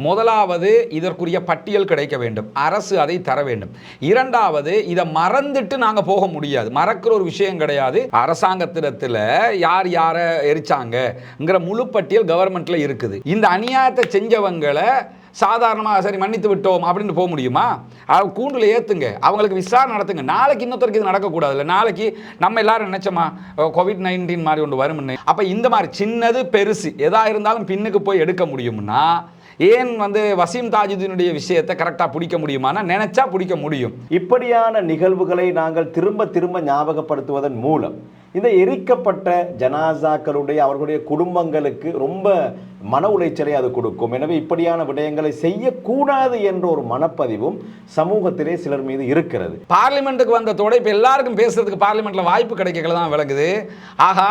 முதலாவது இதற்குரிய பட்டியல் கிடைக்க வேண்டும், அரசு அதை தர வேண்டும். இரண்டாவது இதை மறந்துட்டு நாங்கள் போக முடியாது, மறக்கிற ஒரு விஷயம் கிடையாது. அரசாங்கத்திடத்தில் யார் யாரை எரிச்சாங்கங்கிற முழு பட்டியல் கவர்மெண்ட்ல இருக்குது. இந்த அநியாயத்தை செஞ்சவங்களை சாதாரணமாக சரி மன்னித்து விட்டோம் அப்படின்னு போக முடியுமா? கூண்டில் ஏற்றுங்க, அவங்களுக்கு விசாரணை நடத்துங்க. நாளைக்கு இன்னொருத்தருக்கு இது நடக்கக்கூடாதுல்ல. நாளைக்கு நம்ம எல்லாரும் நினைச்சோமா COVID-19 மாதிரி ஒன்று வரும்னு? அப்போ இந்த மாதிரி சின்னது பெருசு எதா இருந்தாலும் பின்னுக்கு போய் எடுக்க முடியும்னா ஏன் வசீம் தாஜுதீனுடைய விஷயத்தை கரெக்டாக பிடிக்க முடியுமானா நினைச்சா பிடிக்க முடியும். இப்படியான நிகழ்வுகளை நாங்கள் திரும்ப திரும்ப ஞாபகப்படுத்துவதன் மூலம் இந்த எரிக்கப்பட்ட ஜனாசாக்களுடைய அவர்களுடைய குடும்பங்களுக்கு ரொம்ப மன உளைச்சலை அது கொடுக்கும். எனவே இப்படியான விடயங்களை செய்யக்கூடாது என்ற ஒரு மனப்பதிவும் சமூகத்திலே சிலர் மீது இருக்கிறது. பார்லிமெண்ட்டுக்கு வந்ததோட இப்போ எல்லாருக்கும் பேசுறதுக்கு பார்லிமெண்ட்ல வாய்ப்பு கிடைக்கல தான் விளங்குது. ஆகா,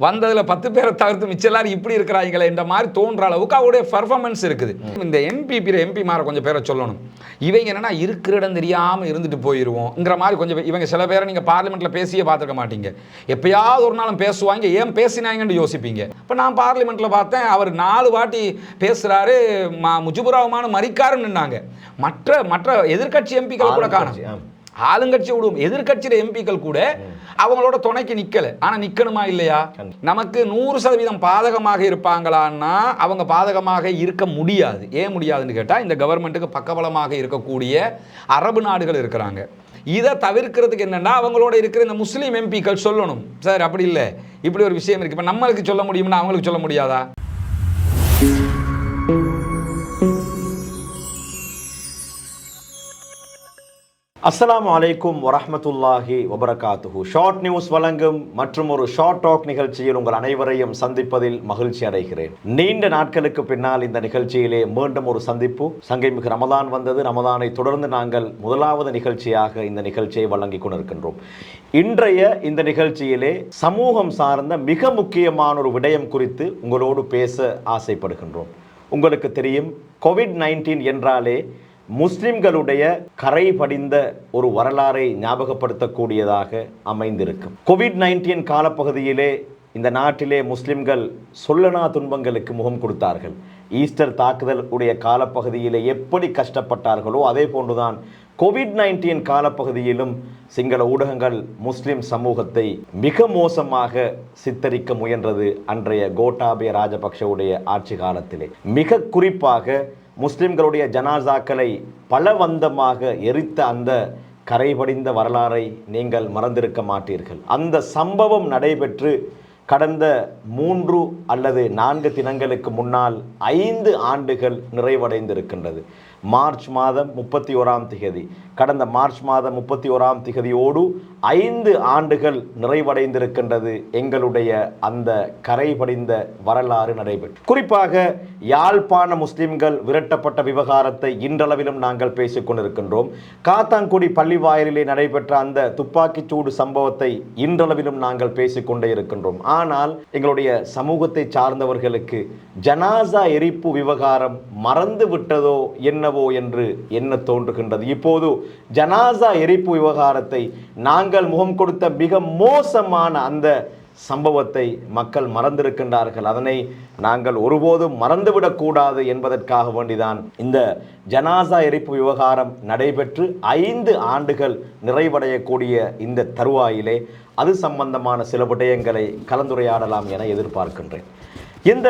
வந்ததில் 10 பேரை தவிர்த்து மிச்சம் எல்லாரும் இப்படி இருக்கிறாங்களே என்ற மாதிரி தோன்ற அளவுக்கு அவருடைய பர்ஃபார்மன்ஸ் இருக்குது. இந்த எம்பி மாற கொஞ்சம் பேரை சொல்லணும். இவங்க என்னன்னா இருக்கிற இடம் தெரியாமல் இருந்துட்டு போயிடுவோம்ங்கிற மாதிரி கொஞ்சம் இவங்க சில பேரை நீங்கள் பார்லிமெண்ட்ல பேசியே பார்த்துருக்க மாட்டீங்க. எப்பயாவது ஒரு நாளும் பேசுவாங்க, ஏன் பேசினாங்கன்னு யோசிப்பீங்க. இப்போ நான் பார்லிமெண்ட்ல பார்த்தேன், அவர் 4 வாட்டி பேசுறாரு, முஜிபுர் ரஹ்மான் மரிக்காருன்னு நின்னாங்க. மற்ற எதிர்கட்சி எம்பிக்கள் கூட காணும். ஆளுங்கட்சி விடுவோம், எதிர்கட்சியில எம்பிக்கள் கூட அவங்களோட துணைக்கு நிக்கல. ஆனா நிக்கணுமா இல்லையா? நமக்கு 100% பாதகமாக இருப்பாங்களான்னா அவங்க பாதகமாக இருக்க முடியாது. ஏன் முடியாதுன்னு கேட்டா, இந்த கவர்மெண்ட்டுக்கு பக்கபலமாக இருக்கக்கூடிய அரபு நாடுகள் இருக்கிறாங்க. இதை தவிர்க்கிறதுக்கு என்னன்னா அவங்களோட இருக்கிற இந்த முஸ்லீம் எம்பிக்கள் சொல்லணும், சார் அப்படி இல்லை, இப்படி ஒரு விஷயம் இருக்கு. இப்போ நம்மளுக்கு சொல்ல முடியும்னா அவங்களுக்கு சொல்ல முடியாதா? அஸ்ஸலாமு அலைக்கும் வரஹ்மத்துல்லாஹி வபரகாத்துஹு. ஷார்ட் நியூஸ் வழங்கும் மற்றும் ஒரு ஷார்ட் டாக் நிகழ்ச்சியில் உங்கள் அனைவரையும் சந்திப்பதில் மகிழ்ச்சி அடைகிறேன். நீண்ட நாட்களுக்கு பின்னால் இந்த நிகழ்ச்சியிலே மீண்டும் ஒரு சந்திப்பு. சங்கைமிகு ரமதான் வந்தது. ரமதானை தொடர்ந்து நாங்கள் முதலாவது நிகழ்ச்சியாக இந்த நிகழ்ச்சியை வழங்கி கொண்டிருக்கின்றோம். இன்றைய இந்த நிகழ்ச்சியிலே சமூகம் சார்ந்த மிக முக்கியமான ஒரு விடயம் குறித்து உங்களோடு பேச ஆசைப்படுகின்றோம். உங்களுக்கு தெரியும், COVID-19 என்றாலே முஸ்லிம்களுடைய கரை படிந்த ஒரு வரலாறை ஞாபகப்படுத்தக்கூடியதாக அமைந்திருக்கும். COVID-19 காலப்பகுதியிலே இந்த நாட்டிலே முஸ்லிம்கள் சொல்லனா துன்பங்களுக்கு முகம் கொடுத்தார்கள். ஈஸ்டர் தாக்குதல் உடைய காலப்பகுதியிலே எப்படி கஷ்டப்பட்டார்களோ அதே போன்றுதான் COVID-19 காலப்பகுதியிலும் சிங்கள ஊடகங்கள் முஸ்லிம் சமூகத்தை மிக மோசமாக சித்தரிக்க முயன்றது அன்றைய கோட்டாபய ராஜபக்ஷவுடைய ஆட்சி காலத்திலே. மிக குறிப்பாக முஸ்லிம்களுடைய ஜனாசாக்களை பலவந்தமாக எரித்த அந்த கரைபடிந்த வரலாறை நீங்கள் மறந்திருக்க மாட்டீர்கள். அந்த சம்பவம் நடைபெற்று கடந்த 3 அல்லது 4 தினங்களுக்கு முன்னால் 5 ஆண்டுகள் நிறைவடைந்திருக்கின்றது. மார்ச் மாதம் 31ஆம் திகதி, கடந்த மார்ச் மாதம் 31ஆம் திகதியோடு 5 ஆண்டுகள் நிறைவடைந்திருக்கின்றது எங்களுடைய அந்த கரைபடிந்த வரலாறு நடைபெற்று. குறிப்பாக யாழ்ப்பாண முஸ்லிம்கள் விரட்டப்பட்ட விவகாரத்தை இன்றளவிலும் நாங்கள் பேசிக் கொண்டிருக்கின்றோம். காத்தான்குடி பள்ளிவாயலிலே நடைபெற்ற அந்த துப்பாக்கிச்சூடு சம்பவத்தை இன்றளவிலும் நாங்கள் பேசிக்கொண்டே இருக்கின்றோம். ஆனால் எங்களுடைய சமூகத்தை சார்ந்தவர்களுக்கு ஜனாசா எரிப்பு விவகாரம் மறந்து விட்டதோ என்னவோ என்று எண்ண தோன்றுகின்றது. இப்போது ஜனாசா எரிப்பு விவகாரத்தை நாங்கள் முகம் கொடுத்த மிக மோசமான அந்த சம்பவத்தை மக்கள் மறந்திருக்கின்றார்கள். அதனை நாங்கள் ஒருபோதும் மறந்துவிடக்கூடாது என்பதற்காக வேண்டிதான் இந்த ஜனாசா எரிப்பு விவகாரம் நடைபெற்று 5 ஆண்டுகள் நிறைவடையக்கூடிய இந்த தருவாயிலே அது சம்பந்தமான சில விடயங்களை கலந்துரையாடலாம் என எதிர்பார்க்கின்றேன். இந்த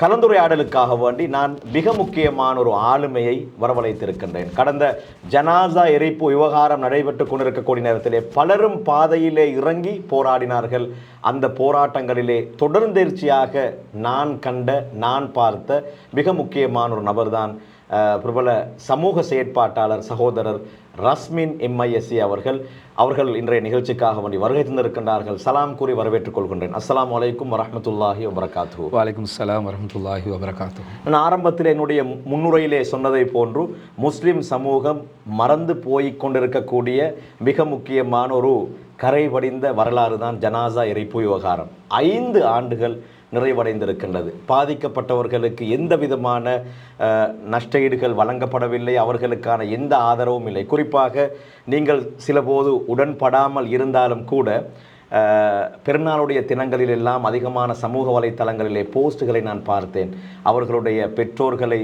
கலந்துரையாடலுக்காக வேண்டி நான் மிக முக்கியமான ஒரு ஆளுமையை வரவழைத்திருக்கின்றேன். கடந்த ஜனாசா எரிப்பு விவகாரம் நடைபெற்று கொண்டிருக்கக்கூடிய நேரத்திலே பலரும் பாதையிலே இறங்கி போராடினார்கள். அந்த போராட்டங்களிலே தொடர்ந்தேர்ச்சியாக நான் கண்ட, நான் பார்த்த மிக முக்கியமான ஒரு நபர்தான் பிரபல சமூக செயற்பாட்டாளர் சகோதரர் ரஸ்மின் MISC அவர்கள் இன்றைய நிகழ்ச்சிக்காக வேண்டி வருகை தந்திருக்கின்றார்கள். சலாம் கூறி வரவேற்றுக் கொள்கின்றேன். அஸ்ஸலாமு அலைக்கும் வரஹ்மத்துல்லாஹி வபரகாத்துஹு. வலைக்கும் ஸலாம் வரஹ்மத்துல்லாஹி வபரகாத்துஹு. நான் ஆரம்பத்தில் என்னுடைய முன்னுரையிலே சொன்னதை போன்று முஸ்லிம் சமூகம் மறந்து போய்க் கொண்டிருக்கக்கூடிய மிக முக்கியமான ஒரு கரைபடிந்த வரலாறு தான் ஜனாசா எரிப்பு விவகாரம். 5 ஆண்டுகள் நிறைவடைந்திருக்கின்றது. பாதிக்கப்பட்டவர்களுக்கு எந்த விதமான நஷ்டஈடுகள் வழங்கப்படவில்லை, அவர்களுக்கான எந்த ஆதரவும் இல்லை. குறிப்பாக நீங்கள் சில போது உடன்படாமல் இருந்தாலும் கூட பெருநாளுடைய தினங்களில் எல்லாம் அதிகமான சமூக வலைத்தளங்களிலே போஸ்ட்டுகளை நான் பார்த்தேன். அவர்களுடைய பெற்றோர்களை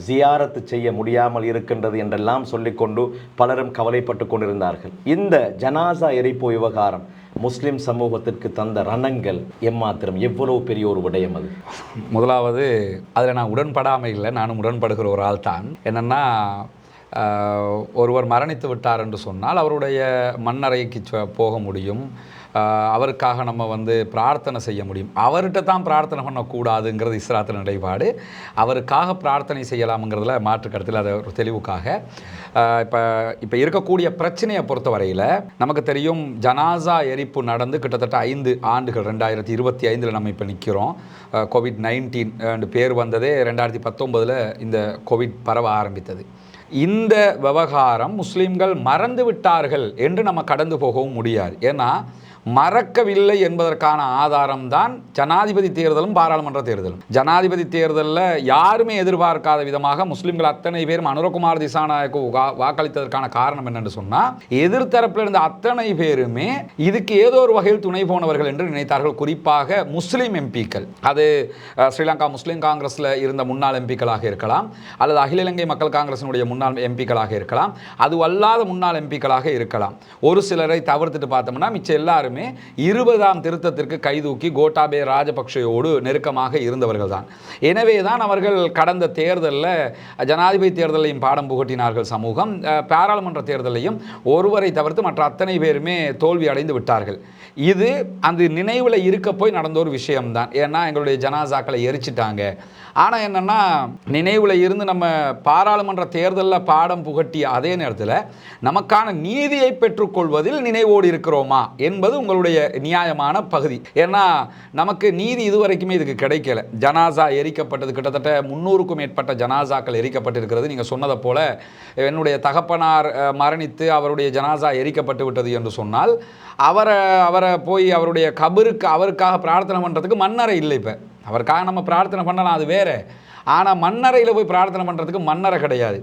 ஜியாரத்து செய்ய முடியாமல் இருக்கின்றது என்றெல்லாம் சொல்லிக்கொண்டு பலரும் கவலைப்பட்டு கொண்டிருந்தார்கள். இந்த ஜனாசா எரிப்பு விவகாரம் முஸ்லிம் சமூகத்திற்கு தந்த ரணங்கள் எம்மாத்திரம், எவ்வளவு பெரிய ஒரு விடயம் அது? முதலாவது அதில் நான் உடன்படாமல் இல்லை, நானும் உடன்படுகிற ஒரு ஆள் தான். என்னென்னா, ஒருவர் மரணித்து விட்டார் என்று சொன்னால் அவருடைய மண்ணறைக்கு போக முடியும், அவருக்காக நம்ம பிரார்த்தனை செய்ய முடியும். அவர்கிட்ட தான் பிரார்த்தனை பண்ணக்கூடாதுங்கிறது இஸ்லாத்தின் நிலைப்பாடு. அவருக்காக பிரார்த்தனை செய்யலாம்ங்கிறதுல மாற்று கருத்தில் அதை ஒரு தெளிவுக்காக இப்போ இருக்கக்கூடிய பிரச்சனையை பொறுத்த வரையில் நமக்கு தெரியும், ஜனாசா எரிப்பு நடந்து கிட்டத்தட்ட 5 ஆண்டுகள். 2025 நம்ம இப்போ நிற்கிறோம். COVID-19 பேர் வந்ததே 2019 இந்த கோவிட் பரவ ஆரம்பித்தது. இந்த விவகாரம் முஸ்லீம்கள் மறந்து விட்டார்கள் என்று நம்ம கடந்து போகவும் முடியாது. ஏன்னா மறக்கவில்லை என்பதற்கான ஆதாரம் தான் ஜனாதிபதி தேர்தலும் பாராளுமன்ற தேர்தலும். ஜனாதிபதி தேர்தலில் யாருமே எதிர்பார்க்காத விதமாக முஸ்லிம்கள் அத்தனை பேரும் அனுரகுமார் திசாநாயக்கு வாக்களித்ததற்கான காரணம் என்னென்று சொன்னால், எதிர்த்தரப்பில் இருந்த அத்தனை பேருமே இதுக்கு ஏதோ ஒரு வகையில் துணை போனவர்கள் என்று நினைத்தார்கள். குறிப்பாக முஸ்லீம் எம்பிக்கள், அது ஸ்ரீலங்கா முஸ்லீம் காங்கிரஸில் இருந்த முன்னாள் எம்பிக்களாக இருக்கலாம், அல்லது அகில இலங்கை மக்கள் காங்கிரசினுடைய முன்னாள் எம்பிக்களாக இருக்கலாம், அது அல்லாத முன்னாள் எம்பிக்களாக இருக்கலாம். ஒரு சிலரை தவிர்த்துட்டு பார்த்தோம்னா மிச்சம் எல்லாருமே 20ஆம் திருத்தத்திற்கு கைதூக்கி கோட்டாபே ராஜபக்ஷையோடு நெருக்கமாக இருந்தவர்கள் தான். எனவே தான் அவர்கள் கடந்த தேர்தலில் ஜனாதிபதி தேர்தலையும் பாடம் புகட்டினார்கள் சமூகம், பாராளுமன்ற தேர்தலையும் ஒருவரை தவிர்த்து மற்ற அத்தனை பேருமே தோல்வி அடைந்து விட்டார்கள். இது அந்த நினைவில் இருக்க போய் நடந்த ஒரு விஷயம்தான். ஏன்னா எங்களுடைய ஜனாசாக்களை எரிச்சிட்டாங்க. ஆனால் என்னென்னா, நினைவில் இருந்து நம்ம பாராளுமன்ற தேர்தலில் பாடம் புகட்டிய அதே நேரத்தில் நமக்கான நீதியை பெற்றுக்கொள்வதில் நினைவோடு இருக்கிறோமா என்பது உங்களுடைய நியாயமான பகுதி. ஏன்னா நமக்கு நீதி இதுவரைக்குமே இதுக்கு கிடைக்கல. ஜனாசா எரிக்கப்பட்டது, கிட்டத்தட்ட 300க்கும் மேற்பட்ட ஜனாசாக்கள் எரிக்கப்பட்டிருக்கிறது. நீங்கள் சொன்னதை போல என்னுடைய தகப்பனார் மரணித்து அவருடைய ஜனாசா எரிக்கப்பட்டு விட்டது என்று சொன்னால் அவரை போய் அவருடைய கபருக்கு அவருக்காக பிரார்த்தனை பண்ணுறதுக்கு மண்ணறை இல்லை. இப்போ அவருக்காக நம்ம பிரார்த்தனை பண்ணலாம், அது வேறு. ஆனால் மண்ணறையில் போய் பிரார்த்தனை பண்ணுறதுக்கு மண்ணறை கிடையாது.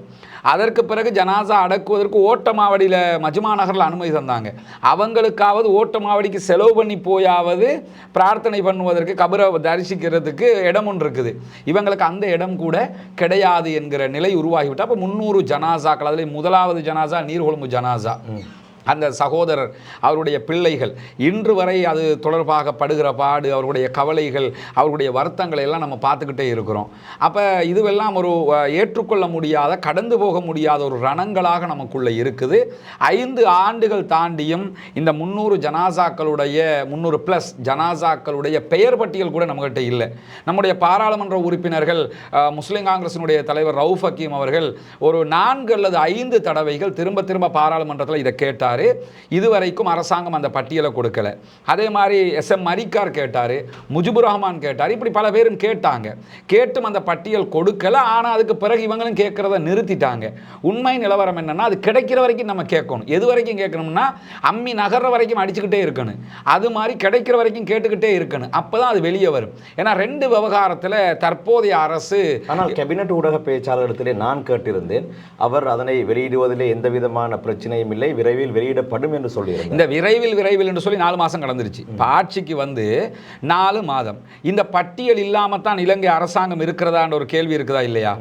அதற்கு பிறகு ஜனாசா அடக்குவதற்கு ஓட்டமாவடியில் மஜ்மா நகரில் அனுமதி தந்தாங்க. அவங்களுக்காவது ஓட்டமாவடிக்கு செலவு பண்ணி போயாவது பிரார்த்தனை பண்ணுவதற்கு, கபரை தரிசிக்கிறதுக்கு இடம் ஒன்று இருக்குது. இவங்களுக்கு அந்த இடம் கூட கிடையாது என்கிற நிலை உருவாகிவிட்டால் அப்போ 300 ஜனாசாக்கள், அதில் முதலாவது ஜனாசா நீர்கொழும்பு ஜனாசா. அந்த சகோதரர் அவருடைய பிள்ளைகள் இன்று வரை அது தொடர்பாக படுகிற பாடு, அவருடைய கவலைகள், அவருடைய வருத்தங்களை எல்லாம் நம்ம பார்த்துக்கிட்டே இருக்கிறோம். அப்போ இதுவெல்லாம் ஒரு ஏற்றுக்கொள்ள முடியாத, கடந்து போக முடியாத ஒரு ரணங்களாக நமக்குள்ளே இருக்குது. 5 ஆண்டுகள் தாண்டியும் இந்த 300 ஜனாசாக்களுடைய 300+ ஜனாசாக்களுடைய பெயர் பட்டியல் கூட நம்மகிட்ட இல்லை. நம்முடைய பாராளுமன்ற உறுப்பினர்கள், முஸ்லீம் காங்கிரசினுடைய தலைவர் ரவுஃப் ஹக்கீம் அவர்கள் ஒரு 4 அல்லது 5 தடவைகள் திரும்ப திரும்ப பாராளுமன்றத்தில் இதை கேட்டார். இதுவரைக்கும் அரசாங்கம் அந்த பட்டியலை கொடுக்கல. அதே மாதிரி SM மரிக்கார் கேட்டார், முஜிபுர் ரஹ்மான் கேட்டார், இப்படி பல பேரும் கேட்டாங்க. கேட்டும் அந்த பட்டியல் கொடுக்கல. ஆனால் அதுக்கு பிறகு இவங்களும் கேட்கறத நிறுத்திட்டாங்க. உண்மை நிலவரம் என்னன்னா, அது கிடைக்கிற வரைக்கும் நம்ம கேட்கணும். எது வரைக்கும் கேட்கணும்னா, அம்மி நகர்ற வரைக்கும் அடிச்சுக்கிட்டே இருக்கணும். அது மாதிரி கிடைக்கிற வரைக்கும் கேட்டுக்கிட்டே இருக்கணும். அப்போதான் அது வெளியே வரும். ஏன்னா 2 விவகாரத்தில் தற்போதைய அரசு, ஆனால் கேபினட் ஊடக பேச்சாளரிடத்திலே நான் கேட்டிருந்தேன், அவர் அதனை வெளியிடுவதிலே எந்த விதமான பிரச்சனையும் இல்லை, விரைவில் வெளியிடப்படும் என்று சொல்லியிருந்தார். இந்த விரைவில் என்று சொல்லி 4 மாதம் கடந்துருச்சு. ஆட்சிக்கு 4 மாதம். இந்த பட்டியல் இல்லாமல் தான் இலங்கை அரசாங்கம் இருக்கிறதான்ற ஒரு கேள்வி இருக்குதா இல்லையா?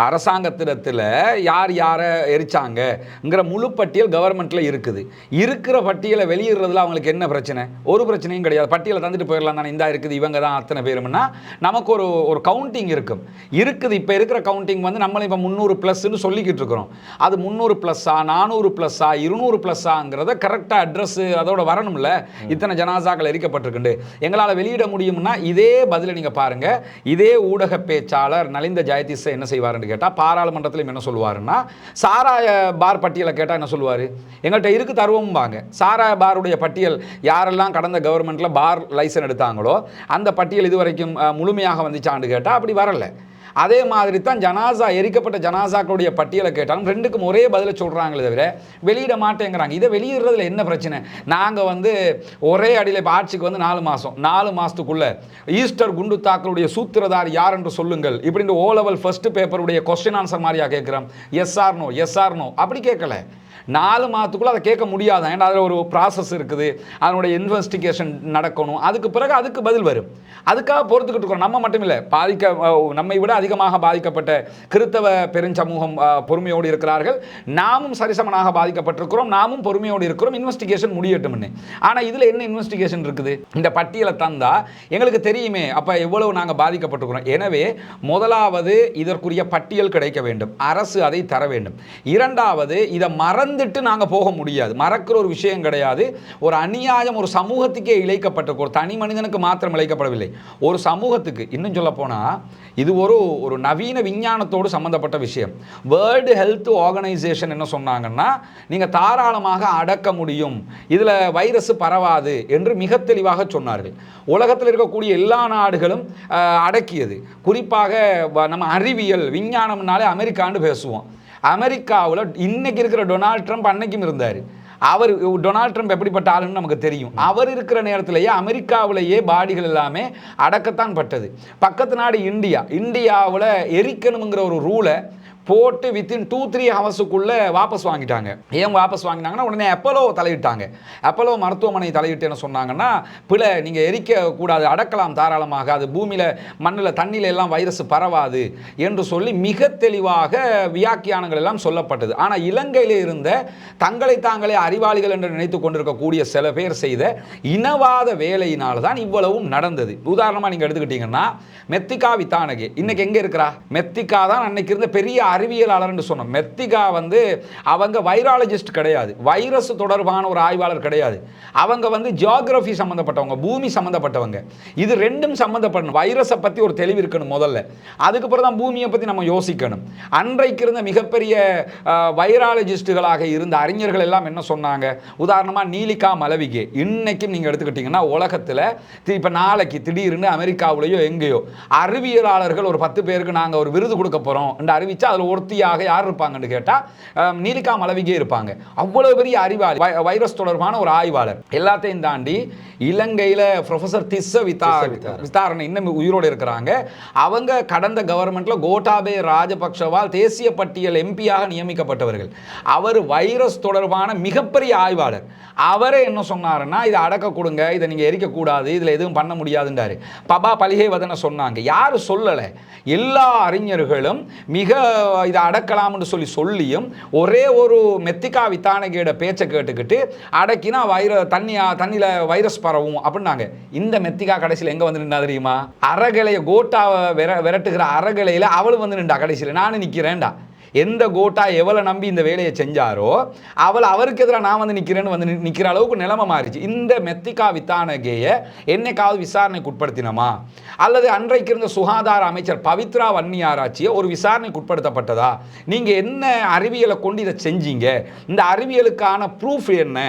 அரசாங்கத்திடத்தில் யார் யாரை எரிச்சாங்கங்கிற முழு பட்டியல் கவர்மெண்ட்டில் இருக்குது. இருக்கிற பட்டியலை வெளியிடுறதுல அவங்களுக்கு என்ன பிரச்சனை? ஒரு பிரச்சனையும் கிடையாது. பட்டியலை தந்துட்டு போயிடலாம் தானே. இந்தா இருக்குது, இவங்க தான் அத்தனை பேரும்னா நமக்கு ஒரு கவுண்டிங் இருக்குது. இப்போ இருக்கிற கவுண்டிங் நம்மளை இப்போ 300+ சொல்லிக்கிட்டு இருக்கிறோம். அது 300+ஆ 400+ஆ 200+ஆங்கிறத கரெக்டாக அட்ரஸ் அதோட வரணும்ல. இத்தனை ஜனாசாக்கள் எரிக்கப்பட்டிருக்கு எங்களால் வெளியிட முடியும்னா இதே பதிலை நீங்கள் பாருங்கள். இதே ஊடக பேச்சாளர் நலிந்த ஜெயதிஸ் என்ன செய்வார் கேட்டால், பாராளுமன்றத்தில் என்ன சொல்லுவாருன்னா, சாராய பார் பட்டியலை கேட்டால் என்ன சொல்லுவார்? எங்கள்கிட்ட இருக்கு தருவோம்பாங்க. சாராய பாருடைய பட்டியல் யாரெல்லாம் கடந்த கவர்மெண்ட்டில் பார் லைசன்ஸ் எடுத்தாங்களோ அந்த பட்டியல் இதுவரைக்கும் முழுமையாக வந்துச்சான்னு கேட்டால் அப்படி வரலை. அதே மாதிரி தான் ஜனாசா எரிக்கப்பட்ட ஜனாசாக்களுடைய பட்டியலை கேட்டாலும் 2க்கும் ஒரே பதிலை சொல்கிறாங்களே தவிர வெளியிட மாட்டேங்கிறாங்க. இதை வெளியிடுறதுல என்ன பிரச்சனை? நாங்கள் ஒரே அடியில் இப்போ ஆட்சிக்கு 4 மாதம், 4 மாதத்துக்குள்ளே ஈஸ்டர் குண்டு தாக்கலுடைய சூத்திரதார் யார் என்று சொல்லுங்கள் இப்படின்ற O level ஃபர்ஸ்ட் பேப்பருடைய கொஸ்டின் ஆன்சர் மாதிரியா கேட்குறோம். எஸ் ஆர் நோ அப்படி கேட்கல. 4 மாதத்துக்குள்ளே அதை கேட்க முடியாது. ஏன்னா அதில் ஒரு ப்ராசஸ் இருக்குது, அதனுடைய இன்வெஸ்டிகேஷன் நடக்கணும், அதுக்கு பிறகு அதுக்கு பதில் வரும். அதுக்காக பொறுத்துக்கிட்டு இருக்கிறோம். நம்ம மட்டும் இல்லை, நம்மை விட அதிகமாக பாதிக்கப்பட்ட கிறித்தவ பெருஞ்சமூகம் பொறுமையோடு இருக்கிறார்கள். நாமும் சரிசமனாக பாதிக்கப்பட்டிருக்கிறோம், நாமும் பொறுமையோடு இருக்கிறோம். இன்வெஸ்டிகேஷன் முடியட்டும்னு. ஆனால் இதில் என்ன இன்வெஸ்டிகேஷன் இருக்குது? இந்த பட்டியலை தந்தா எங்களுக்கு தெரியுமே அப்போ எவ்வளவு நாங்கள் பாதிக்கப்பட்டிருக்கிறோம். எனவே முதலாவது இதற்குரிய பட்டியல் கிடைக்க வேண்டும், அரசு அதை தர வேண்டும். இரண்டாவது, இதை மறந்துட்டு நாங்கள் போக முடியாது. மறக்கிற ஒரு விஷயம் கிடையாது. ஒரு அநியாயம் ஒரு சமூகத்துக்கே இழைக்கப்பட்டிருக்கு. ஒரு தனி மனிதனுக்கு மாத்திரம் இழைக்கப்படவில்லை, ஒரு சமூகத்துக்கு. இன்னும் சொல்ல போனால் இது ஒரு நவீன விஞ்ஞானத்தோடு சம்பந்தப்பட்ட விஷயம். வேர்ல்டு ஹெல்த் ஆர்கனைசேஷன் என்ன சொன்னாங்கன்னா, நீங்கள் தாராளமாக அடக்க முடியும், இதில் வைரஸ் பரவாது என்று மிக தெளிவாக சொன்னார்கள். உலகத்தில் இருக்கக்கூடிய எல்லா நாடுகளும் அடக்கியது. குறிப்பாக நம்ம அறிவியல் விஞ்ஞானம்னாலே அமெரிக்கான்னு பேசுவோம். அமெரிக்காவில் இன்னைக்கு இருக்கிற டொனால்ட் ட்ரம்ப் அன்னைக்கும் இருந்தார். அவர் டொனால்ட் ட்ரம்ப் எப்படிப்பட்ட ஆளுன்னு நமக்கு தெரியும். அவர் இருக்கிற நேரத்திலேயே அமெரிக்காவிலேயே பாடிகள் எல்லாமே அடக்கத்தான் பட்டது. பக்கத்து நாடு இந்தியாவில் எரிக்கணுங்கிற ஒரு ரூலை போட்டு வித்தின் 2-3 ஹவர்ஸுக்குள்ளே வாபஸ் வாங்கிட்டாங்க. ஏன் வாபஸ் வாங்கினாங்கன்னா, உடனே அப்போலோ தலையிட்டாங்க. அப்போலோ மருத்துவமனை தலையிட்டு என்ன சொன்னாங்கன்னா, பிள்ளை நீங்கள் எரிக்கக்கூடாது, அடக்கலாம் தாராளமாக, அது பூமியில் மண்ணில் தண்ணியில் எல்லாம் வைரஸ் பரவாது என்று சொல்லி மிக தெளிவாக வியாக்கியானங்கள் எல்லாம் சொல்லப்பட்டது. ஆனால் இலங்கையில் இருந்த தங்களை தாங்களே அறிவாளிகள் என்று நினைத்து கொண்டிருக்கக்கூடிய சில பேர் செய்த இனவாத வேலையினால் தான் இவ்வளவும் நடந்தது. உதாரணமாக நீங்கள் எடுத்துக்கிட்டீங்கன்னா, மெத்திகா வித்தானகே இன்னைக்கு எங்கே இருக்கிறா? மெத்திகா தான் அன்னைக்கு இருந்த பெரிய அறிவியலாளர் சொன்னோம். மெத்திகா அவங்க வைராலஜிஸ்ட் கிடையாது, வைரஸ் தொடர்பான ஒரு ஆய்வாளர் கிடையாது. அவங்க ஜியோகிராஃபி சம்பந்தப்பட்டவங்க, பூமி சம்பந்தப்பட்டவங்க. இது ரெண்டும் சம்பந்தப்படணும். வைரஸை பற்றி ஒரு தெளிவு இருக்கணும் முதல்ல, அதுக்கப்புறம் தான் பூமியை பற்றி நம்ம யோசிக்கணும். அன்றைக்கு இருந்த மிகப்பெரிய வைராலஜிஸ்டுகளாக இருந்த அறிஞர்கள் எல்லாம் என்ன சொன்னாங்க? உதாரணமாக நீலிகா மலவிகே. இன்னைக்கும் நீங்கள் எடுத்துக்கிட்டீங்கன்னா உலகத்தில் இப்போ நாளைக்கு திடீர்னு அமெரிக்காவிலேயோ எங்கேயோ அறிவியலாளர்கள் ஒரு 10 பேருக்கு நாங்கள் ஒரு விருது கொடுக்க போகிறோம் என்று அறிவிச்சா அதில் ஒருத்தியாக யார் இருப்பாங்கன்னு கேட்டால் நீலிகா மலவிகே இருப்பாங்க. அவ்வளவு பெரிய அறிவாளி, வைரஸ் தொடர்பான ஒரு ஆய்வாளர். எல்லாத்தையும் தாண்டி இலங்கையில் ப்ரொஃபசர் திஸ்ஸ வித்தாரணை இன்னும் உயிரோடு இருக்கிறாங்க. அவங்க கடந்த கவர்மெண்ட்ல கோட்டாபே ராஜபக்ஷவால் தேசிய பட்டியல் எம்பியாக நியமிக்கப்பட்டவர்கள். அவர் வைரஸ் தொடர்பான மிகப்பெரிய ஆய்வாளர். அவரே என்ன சொன்னாருன்னா, இதை அடக்க கொடுங்க, இதை நீங்கள் எரிக்கக்கூடாது, இதில் எதுவும் பண்ண முடியாதுன்றாரு. பபா பலிகேவதனை சொன்னாங்க. யார் சொல்லலை? எல்லா அறிஞர்களும் மிக இதை அடக்கலாம்னு சொல்லியும் ஒரே ஒரு மெத்திகா வித்தானகையோட பேச்சை கேட்டுக்கிட்டு அடக்கினா தண்ணியில் வைரஸ் பரவும் அப்படின்னாங்க. இந்த மெத்திகா கடைசியில் எங்கே வந்து நின்றா தெரியுமா? அறகலையை கோட்டாவை விரட்டுகிற அறகலையில் அவள் வந்து நின்றா. கடைசியில் நானும் நிற்கிறேன்டா. எந்த கோட்டா எவளை நம்பி இந்த வேலையை செஞ்சாரோ அவருக்கு எதிராக நான் வந்து நிற்கிறேன்னு நிற்கிற அளவுக்கு நிலைமை மாறிச்சு. இந்த மெத்திகா வித்தானகேயை என்னைக்காவது விசாரணைக்கு உட்படுத்தினோமா? அல்லது அன்றைக்கு இருந்த சுகாதார அமைச்சர் பவித்ரா வன்னியாராச்சியை ஒரு விசாரணைக்கு உட்படுத்தப்பட்டதா? நீங்கள் என்ன அறிவியலை கொண்டு இதை செஞ்சீங்க? இந்த அறிவியலுக்கான ப்ரூஃப் என்ன?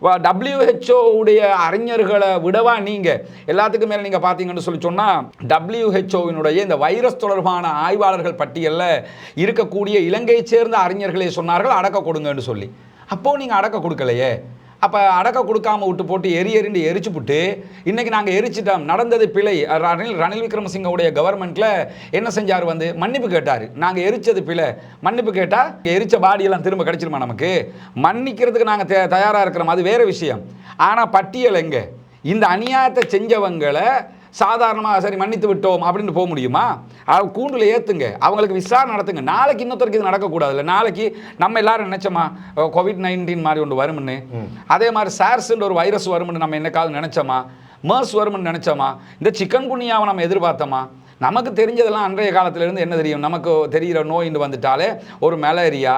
WHO உடைய அறிஞர்களை விடவா நீங்கள் எல்லாத்துக்கும் மேலே நீங்கள் பார்த்தீங்கன்னு சொன்னால் WHO இந்த வைரஸ் தொடர்பான ஆய்வாளர்கள் பட்டியலில் இருக்கக்கூடிய இலங்கையை சேர்ந்த அறிஞர்களே சொன்னார்கள் அடக்க கொடுங்கன்னு சொல்லி. அப்போது நீங்கள் அடக்க கொடுக்கலையே. அப்போ அடக்க கொடுக்காம விட்டு போட்டு எரிந்து எரிச்சு போட்டு இன்றைக்கி நாங்கள் எரிச்சிட்டோம், நடந்தது பிழை. ரணில் விக்ரமசிங்கவுடைய கவர்மெண்ட்டில் என்ன செஞ்சார்? மன்னிப்பு கேட்டார். நாங்கள் எரிச்சது பிழை, மன்னிப்பு கேட்டால் எரிச்ச பாடியெல்லாம் திரும்ப கிடைச்சிருமா? நமக்கு மன்னிக்கிறதுக்கு நாங்கள் தயாராக இருக்கிறோம், அது வேறு விஷயம். ஆனால் பட்டியல் எங்கே? இந்த அநியாயத்தை செஞ்சவங்களை சாதாரணமாக சரி மன்னித்து விட்டோம் அப்படின்னு போக முடியுமா? கூண்டில் ஏற்றுங்க, அவங்களுக்கு விசாரணை நடத்துங்க. நாளைக்கு இன்னொருத்தருக்கு இது நடக்கக்கூடாதுல்ல. நாளைக்கு நம்ம எல்லாரும் நினைச்சோமா COVID-19 மாதிரி ஒன்று வரும்னு? அதே மாதிரி சார்ஸ்ன்ற ஒரு வைரஸ் வரும்னு நம்ம என்னைக்காவது நினைச்சோமா? MERS வரும்னு நினைச்சோமா? இந்த சிக்கன் குனியாவை நம்ம எதிர்பார்த்தோமா? நமக்கு தெரிஞ்சதெல்லாம் அன்றைய காலத்திலிருந்து என்ன தெரியும்? நமக்கு தெரிகிற நோயின்னு வந்துட்டாலே ஒரு மலேரியா,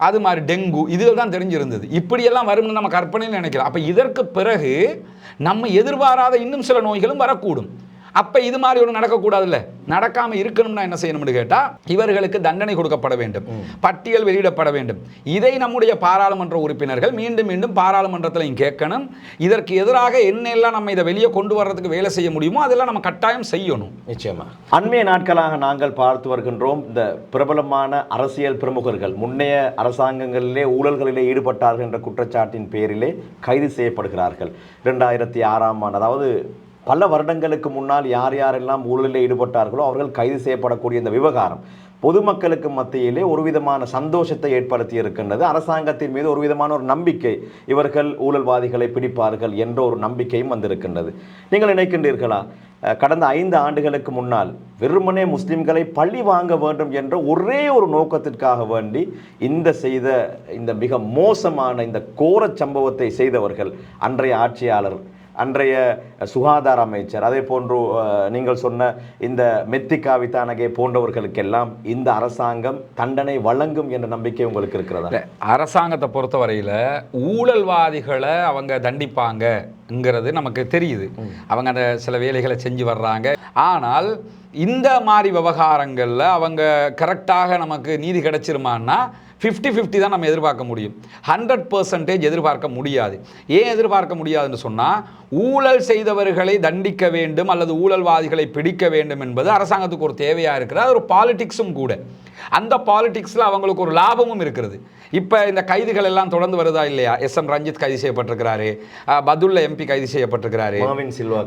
அது மாதிரி டெங்கு, இதில் தான் தெரிஞ்சிருந்தது. இப்படியெல்லாம் வரும்னு நம்ம கற்பனையில் நினைக்கலாம். அப்போ இதற்கு பிறகு நம்ம எதிர்பாராத இன்னும் சில நோய்களும் வரக்கூடும். அப்போ இது மாதிரி ஒன்று நடக்கக்கூடாதுல்ல. நடக்காமல் இருக்கணும்னா என்ன செய்யணும்னு கேட்டால் இவர்களுக்கு தண்டனை கொடுக்கப்பட வேண்டும், பட்டியல் வெளியிடப்பட வேண்டும். இதை நம்முடைய பாராளுமன்ற உறுப்பினர்கள் மீண்டும் மீண்டும் பாராளுமன்றத்திலையும் கேட்கணும். இதற்கு எதிராக என்னெல்லாம் நம்ம இதை வெளியே கொண்டு வர்றதுக்கு வேலை செய்ய முடியுமோ அதெல்லாம் நம்ம கட்டாயம் செய்யணும். நிச்சயமா. அண்மைய நாட்களாக நாங்கள் பார்த்து வருகின்றோம், இந்த பிரபலமான அரசியல் பிரமுகர்கள் முன்னைய அரசாங்கங்களிலே ஊழல்களிலே ஈடுபட்டார்கள் என்ற குற்றச்சாட்டின் பேரிலே கைது செய்யப்படுகிறார்கள். 2006ஆம் ஆண்டு, அதாவது பல வருடங்களுக்கு முன்னால் யார் யாரெல்லாம் ஊழலில் ஈடுபட்டார்களோ அவர்கள் கைது செய்யப்படக்கூடிய இந்த விவகாரம் பொதுமக்களுக்கு மத்தியிலே ஒரு விதமான சந்தோஷத்தை ஏற்படுத்தி இருக்கின்றது. அரசாங்கத்தின் மீது ஒரு விதமான ஒரு நம்பிக்கை, இவர்கள் ஊழல்வாதிகளை பிடிப்பார்கள் என்ற ஒரு நம்பிக்கையும் வந்திருக்கின்றது. நீங்கள் நினைக்கின்றீர்களா, கடந்த 5 ஆண்டுகளுக்கு முன்னால் வெறுமனே முஸ்லிம்களை பழி வாங்க வேண்டும் என்ற ஒரே ஒரு நோக்கத்திற்காக வேண்டி இந்த மிக மோசமான இந்த கோரச் சம்பவத்தை செய்தவர்கள் அன்றைய ஆட்சியாளர், அன்றைய சுகாதார அமைச்சர், அதே போன்று நீங்கள் சொன்ன இந்த மெத்திகா வித்தானகே போன்றவர்களுக்கெல்லாம் இந்த அரசாங்கம் தண்டனை வழங்கும் என்ற நம்பிக்கை உங்களுக்கு இருக்கிறதா? அரசாங்கத்தை பொறுத்தவரையில் ஊழல்வாதிகளை அவங்க தண்டிப்பாங்கங்கிறது நமக்கு தெரியுது. அவங்க அந்த சில வேலைகளை செஞ்சு வர்றாங்க. ஆனால் இந்த மாதிரி விவகாரங்களில் அவங்க கரெக்டாக நமக்கு நீதி கிடைச்சிருமான்னா 50-50 தான் நம்ம எதிர்பார்க்க முடியும். 100% எதிர்பார்க்க முடியாது. ஏன் எதிர்பார்க்க முடியாதுன்னு சொன்னால், ஊழல் செய்தவர்களை தண்டிக்க வேண்டும் அல்லது ஊழல்வாதிகளை பிடிக்க வேண்டும் என்பது அரசாங்கத்துக்கு ஒரு தேவையாக இருக்கிறது. அது ஒரு பாலிடிக்ஸும் கூட. அந்த பாலிடிக்ஸில் அவங்களுக்கு ஒரு லாபமும் இருக்கிறது. இப்போ இந்த கைதுகள் எல்லாம் தொடர்ந்து வருதா இல்லையா? SM ரஞ்சித் கைது செய்யப்பட்டிருக்கிறாரு, பதுல்ல MP கைது செய்யப்பட்டிருக்கிறாரு,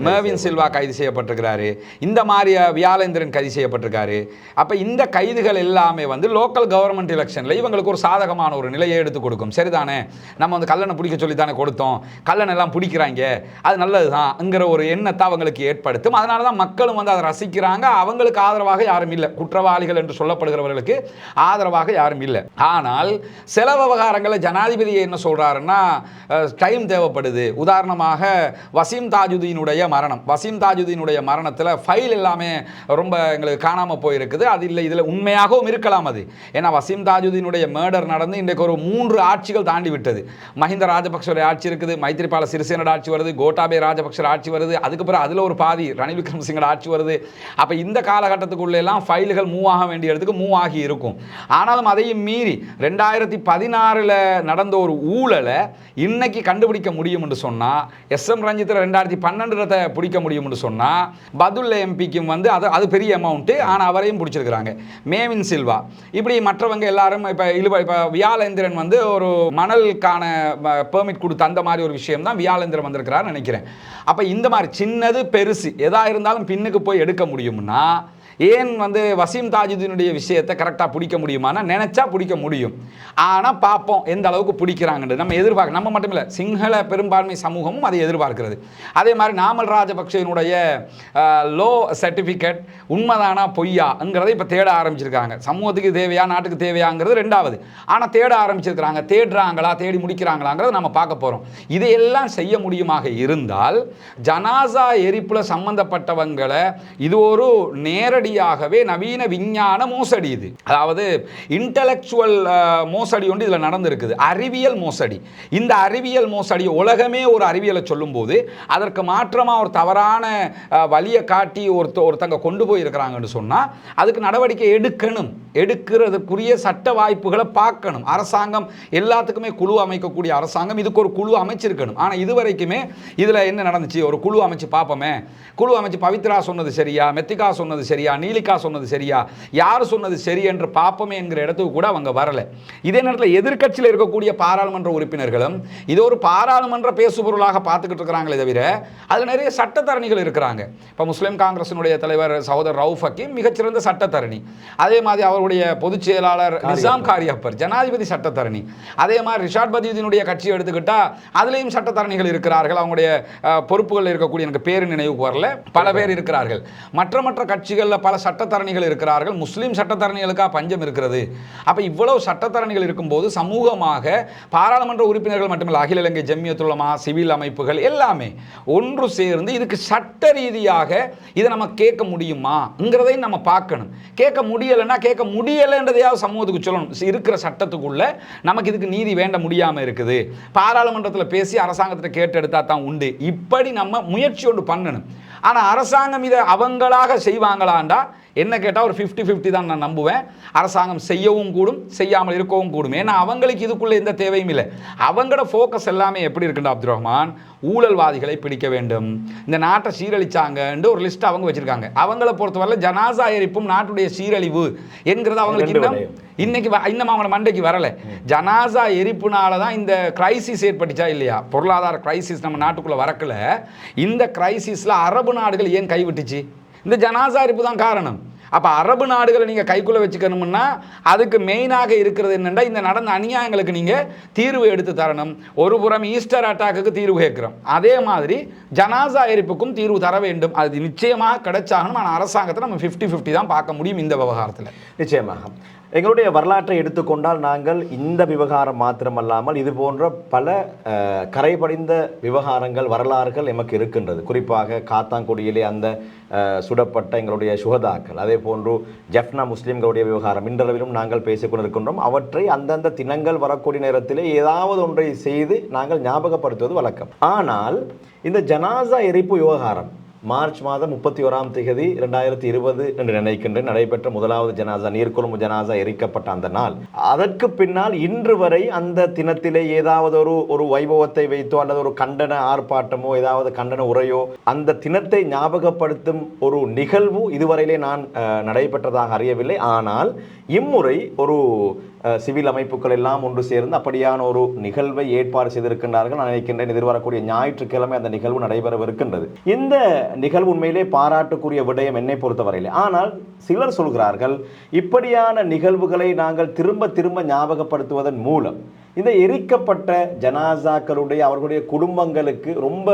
மேவின் சில்வா கைது செய்யப்பட்டிருக்கிறாரு, இந்த மாதிரி வியாலேந்திரன் கைது செய்யப்பட்டிருக்காரு. அப்போ இந்த கைதுகள் எல்லாமே லோக்கல் கவர்மெண்ட் எலெக்ஷனில் இவங்களுக்கு ஒரு சாதகமான ஒரு நிலையை எடுத்து கொடுக்கும். சரிதானே, நம்ம கல்லணை பிடிக்க சொல்லித்தானே கொடுத்தோம், கல்லணை எல்லாம் பிடிக்கிறாங்க, அது நல்லது தான்ங்கிற ஒரு எண்ணத்தை அவங்களுக்கு ஏற்படுத்தும். அதனால தான் மக்களும் அதை ரசிக்கிறாங்க. அவங்களுக்கு ஆதரவாக யாரும் இல்லை, குற்றவாளிகள் என்று சொல்லப்படுகிறவர்களுக்கு ஆதரவாக யாரும் இல்லை. ஆனால் சில விவகாரங்களில் ஜனாதிபதி என்ன சொல்றாருன்னா, டைம் தேவைப்படுது. உதாரணமாக வசீம் தாஜுதீனுடைய மரணத்தில் ஃபைல் எல்லாமே ரொம்ப எங்களுக்கு காணாமல் போயிருக்குது. அது இல்லை, இதில் உண்மையாகவும் இருக்கலாம் அது. ஏன்னா வசீம் தாஜுதீனுடைய மர்டர் நடந்து இன்றைக்கு ஒரு 3 ஆட்சிகள் தாண்டி விட்டது. மஹிந்த ராஜபக்சோட ஆட்சி இருக்குது, மைத்ரிபால சிறிசேனோட ஆட்சி வருது, கோட்டாபே ராஜபக்ச ஆட்சி வருது, அதுக்கப்புறம் அதில் ஒரு பாதி ரணில் விக்ரமசிங்கோட ஆட்சி வருது. அப்போ இந்த காலகட்டத்துக்குள்ள எல்லாம் ஃபைல்கள் மூவ் ஆக வேண்டிய இடத்துக்கு மூவ் ஆகி இருக்கும். ஆனாலும் அதையும் மீறி 2016 நடந்த ஒரு ஊழலை இன்னைக்கு கண்டுபிடிக்க முடியும் என்று சொன்னா, SM ரஞ்சித் 2012 பிடிக்க முடியும் என்று சொன்னா, பதுல்ல MPக்கும் அது பெரிய அமௌண்ட். ஆனால் அவரையும் பிடிச்சிருக்கிறாங்க. மேவின் சில்வா, இப்படி மற்றவங்க எல்லாரும் இப்போ வியாலேந்திரன் ஒரு மணலுக்கான பெர்மிட் கொடுத்த அந்த மாதிரி ஒரு விஷயம் தான் வியாலேந்திரன் வந்திருக்கிறார் நினைக்கிறேன். அப்போ இந்த மாதிரி சின்னது பெருசு எதா இருந்தாலும் பின்னுக்கு போய் எடுக்க முடியும்னா, ஏன் வசீம் தாஜுதீனுடைய விஷயத்தை கரெக்டாக பிடிக்க முடியுமானா, நினைச்சா பிடிக்க முடியும். ஆனால் பார்ப்போம் எந்த அளவுக்கு பிடிக்கிறாங்கன்னு நம்ம எதிர்பார்க்க. நம்ம மட்டும் இல்லை, சிங்கள பெரும்பான்மை சமூகமும் அதை எதிர்பார்க்கிறது. அதே மாதிரி நாமல் ராஜபக்சேனுடைய லோ சர்டிஃபிகேட் உண்மைதானா பொய்யாங்கிறத இப்போ தேட ஆரம்பிச்சிருக்காங்க. சமூகத்துக்கு தேவையா நாட்டுக்கு தேவையாங்கிறது ரெண்டாவது. ஆனால் தேட ஆரம்பிச்சிருக்கிறாங்க. தேடுறாங்களா, தேடி முடிக்கிறாங்களாங்கிறத நம்ம பார்க்க போகிறோம். இதையெல்லாம் செய்ய முடியுமாக இருந்தால், ஜனாசா எரிப்புல சம்பந்தப்பட்டவங்களை இது ஒரு நேரடியாகவே நவீன விஞ்ஞான மோசடி, இது அதாவது இன்டலெக்சுவல் மோசடி ஒன்று இதில் நடந்திருக்குது. அறிவியல் மோசடி. இந்த அறிவியல் மோசடி உலகமே ஒரு அறிவியலை சொல்லும்போது அதற்கு மாற்றமாக ஒரு தவறான வழியை காட்டி ஒருத்தங்க கொண்டு போயிருக்கிறாங்கன்னு சொன்னால் அதுக்கு நடவடிக்கை எடுக்கிறதுக்குரிய சட்ட வாய்ப்புகளை பார்க்கணும். அரசாங்கம் எல்லாத்துக்குமே குழு அமைக்கக்கூடிய அரசாங்கம் இதுக்கு ஒரு குழு அமைச்சிருக்கணும். ஆனால் இதுவரைக்குமே இதில் என்ன நடந்துச்சு, ஒரு குழு அமைச்சு பார்ப்போமே, குழு அமைச்சு பவித்ரா சொன்னது சரியா, மெத்திகா சொன்னது சரியா, நீலிகா சொன்னது சரியா, யார் சொன்னது சரி என்று பார்ப்போமே என்கிற இடத்துக்கு கூட அவங்க வரல. இதே நேரத்தில் எதிர்க்கட்சியில் இருக்கக்கூடிய பாராளுமன்ற உறுப்பினர்களும் இது ஒரு பாராளுமன்ற பேசுபொருளாக பார்த்துக்கிட்டு இருக்கிறாங்களே தவிர அது நிறைய சட்டத்தரணிகள் இருக்கிறாங்க. இப்போ முஸ்லிம் காங்கிரசினுடைய தலைவர் சகோதரர் ரவுஃப் ஹக்கீம் மிகச்சிறந்த சட்டத்தரணி. அதே மாதிரி அவருடைய பொதுச் செயலாளர் நிசாம் காரியப்பர் ஜனாதிபதி சட்டத்தரணி. அதே மாதிரி ரிஷாட் பதியுதீனுடைய கட்சியை எடுத்துக்கிட்டா அதுலேயும் சட்டத்தரணிகள் இருக்கிறார்கள். அவங்களுடைய பொறுப்புகள் இருக்கக்கூடிய, எனக்கு பேரு நினைவுக்கு வரல, பல பேர் இருக்கிறார்கள். மற்ற கட்சிகளில் பல சட்டத்தரணிகள் இருக்கிறார்கள். முஸ்லீம் சட்டத்தரணிகளுக்காக பஞ்சம் இருக்கிறது. அப்போ இவ்வளவு சட்டத்தரணிகள் இருக்கும்போது சமூகமாக பாராளுமன்ற உறுப்பினர்கள் மட்டுமல்ல, அகில இலங்கை ஜம்மியத்துல் உலமா, சிவில் அமைப்புகள் எல்லாமே ஒன்று சேர்ந்து இதுக்கு சட்ட ரீதியாக இதை நம்ம கேட்க முடியுமாங்கிறதையும் நம்ம பார்க்கணும். கேட்க முடியலைன்றதையாவது சமூகத்துக்கு சொல்லணும். இருக்கிற சட்டத்துக்குள்ள நமக்கு இதுக்கு நீதி வேண்ட முடியாமல் இருக்குது, பாராளுமன்றத்தில் பேசி அரசாங்கத்தை கேட்டெடுத்தா தான் உண்டு. இப்படி நம்ம முயற்சி ஒன்று பண்ணணும். ஆனால் அரசாங்கம் இதை அவங்களாக செய்வாங்களாண்டா என்ன கேட்டால் ஒரு 50-50 தான் நான் நம்புவேன். அரசாங்கம் செய்யவும் கூடும், செய்யாமல் இருக்கவும் கூடும். ஏன்னா அவங்களுக்கு இதுக்குள்ளே எந்த தேவையும் இல்லை. அவங்களோட ஃபோக்கஸ் எல்லாமே எப்படி இருக்குண்டா அப்துல் ரஹ்மான், ஊழல்வாதிகளை பிடிக்க வேண்டும், இந்த நாட்டை சீரழிச்சாங்கன்னு ஒரு லிஸ்ட் அவங்க வச்சிருக்காங்க. அவங்கள பொறுத்தவரை ஜனாசா எரிப்பும் நாட்டுடைய சீரழிவு என்கிறது அவங்களுக்கு இன்னும் அவங்களோட மண்டைக்கு வரல. ஜனாசா எரிப்புனால தான் இந்த கிரைசிஸ் ஏற்பட்டுச்சா இல்லையா, பொருளாதார கிரைசிஸ் நம்ம நாட்டுக்குள்ள வரக்கல. இந்த கிரைசிஸ்ல அரபு நாடுகள் ஏன் கைவிட்டுச்சு? இந்த ஜனாசா எரிப்பு தான் காரணம். அப்போ அரபு நாடுகளை நீங்கள் கைக்குள்ளே வச்சுக்கணும்னா அதுக்கு மெயினாக இருக்கிறது என்னென்னா இந்த நடந்த அநியாயங்களுக்கு நீங்கள் தீர்வு எடுத்து தரணும். ஒரு புறம் ஈஸ்டர் அட்டாக்குக்கு தீர்வு கேட்குறோம், அதே மாதிரி ஜனாசா எரிப்புக்கும் தீர்வு தர வேண்டும். அது நிச்சயமாக கிடைச்சாகணும். ஆனால் அரசாங்கத்தை நம்ம 50-50 தான் பார்க்க முடியும் இந்த விவகாரத்தில். நிச்சயமாக எங்களுடைய வரலாற்றை எடுத்துக்கொண்டால் நாங்கள் இந்த விவகாரம் மாத்திரமல்லாமல் இது போன்ற பல கரைபடிந்த விவகாரங்கள் வரலாறுகள் எமக்கு இருக்கின்றது. குறிப்பாக காத்தாங்குடியிலே அந்த சுடப்பட்ட எங்களுடைய சுகதாக்கள், அதே போன்று ஜெஃப்னா முஸ்லீம்களுடைய விவகாரம் இன்றளவிலும் நாங்கள் பேசிக்கொண்டிருக்கின்றோம். அவற்றை அந்தந்த தினங்கள் வரக்கூடிய நேரத்திலே ஏதாவது ஒன்றை செய்து நாங்கள் ஞாபகப்படுத்துவது வழக்கம். ஆனால் இந்த ஜனாசா எரிப்பு விவகாரம் மார்ச் மாதம் 31ஆம் தேதி 2020 என்று நினைக்கின்றேன் நடைபெற்ற முதலாவது ஜனாசா, நீர்கொழும்பு ஜனாசா எரிக்கப்பட்ட அந்த நாள். அதற்கு பின்னால் இன்று வரை அந்த தினத்திலே ஏதாவது ஒரு வைபவத்தை வைத்தோ அல்லது ஒரு கண்டன ஆர்ப்பாட்டமோ ஏதாவது கண்டன உரையோ அந்த தினத்தை ஞாபகப்படுத்தும் ஒரு நிகழ்வு இதுவரையிலே நான் நடைபெற்றதாக அறியவில்லை. ஆனால் இம்முறை ஒரு சிவில் அமைப்புகள் எல்லாம் ஒன்று சேர்ந்து அப்படியான ஒரு நிகழ்வை ஏற்பாடு செய்திருக்கின்றார்கள். நான் நினைக்கின்றேன் எதிர்வரக்கூடிய ஞாயிற்றுக்கிழமை அந்த நிகழ்வு நடைபெறவிருக்கின்றது. இந்த நிகழ்வு உண்மையிலே பாராட்டுக்குரிய விடயம் என்னை பொறுத்தவரையில். ஆனால் சிலர் சொல்கிறார்கள் இப்படியான நிகழ்வுகளை நாங்கள் திரும்ப திரும்ப ஞாபகப்படுத்துவதன் மூலம் இந்த எரிக்கப்பட்ட ஜனாசாக்களுடைய அவர்களுடைய குடும்பங்களுக்கு ரொம்ப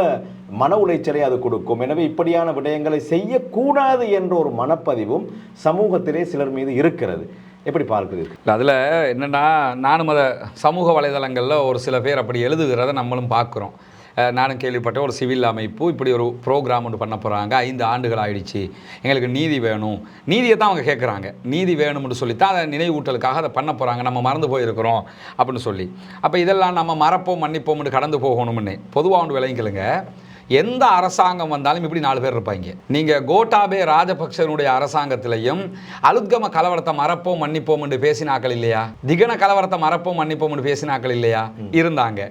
மன உளைச்சலை அது கொடுக்கும். எனவே இப்படியான விடயங்களை செய்யக்கூடாது என்ற ஒரு மனப்பதிவும் சமூகத்திலே சிலர் மீது இருக்கிறது. எப்படி பார்க்குறீர்கள்? அதில் என்னென்னா, நானும் அதை சமூக வலைதளங்களில் ஒரு சில பேர் அப்படி எழுதுகிறத நம்மளும் பார்க்குறோம். நானும் கேள்விப்பட்ட ஒரு சிவில் அமைப்பு இப்படி ஒரு ப்ரோக்ராம் ஒன்று பண்ண போகிறாங்க, 5 ஆண்டுகள் ஆயிடுச்சு, எங்களுக்கு நீதி வேணும், நீதியை தான் அவங்க கேட்குறாங்க, நீதி வேணும்னு சொல்லித்தான் அதை நினைவூட்டலுக்காக அதை பண்ண போகிறாங்க, நம்ம மறந்து போயிருக்கிறோம் அப்படின்னு சொல்லி. அப்போ இதெல்லாம் நம்ம மறப்போம் மன்னிப்போம்னு கடந்து போகணும்னு பொதுவாக ஒன்று விளங்கிக்கலுங்க. எந்த அரசாங்கம் வந்தாலும் இப்படி 4 பேர் இருப்பாங்க. நீங்கள் கோட்டாபே ராஜபக்சனுடைய அரசாங்கத்திலையும் அலுத்கம கலவரத்தை மறப்போம் மன்னிப்போம் என்று பேசினாக்கள் இல்லையா? திகன கலவரத்தை மறப்போம் மன்னிப்போம் என்று பேசினாக்கள் இல்லையா? இருந்தாங்க.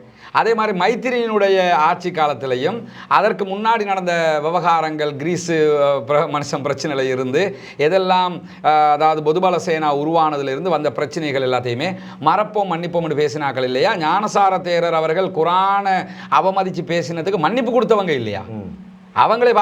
அதே மாதிரி மைத்திரியினுடைய ஆட்சி காலத்திலையும் அதற்கு முன்னாடி நடந்த விவகாரங்கள், கிரீஸு மனுஷன் பிரச்சனையில் இருந்து எதெல்லாம், அதாவது பொதுபல சேனா உருவானதிலிருந்து வந்த பிரச்சனைகள் எல்லாத்தையுமே மறப்போம் மன்னிப்போம் என்று பேசினாக்கள் இல்லையா? ஞானசார தேரர் அவர்கள் குரானை அவமதித்து பேசினதுக்கு மன்னிப்பு கொடுத்தவங்க இல்லையா? அவங்களே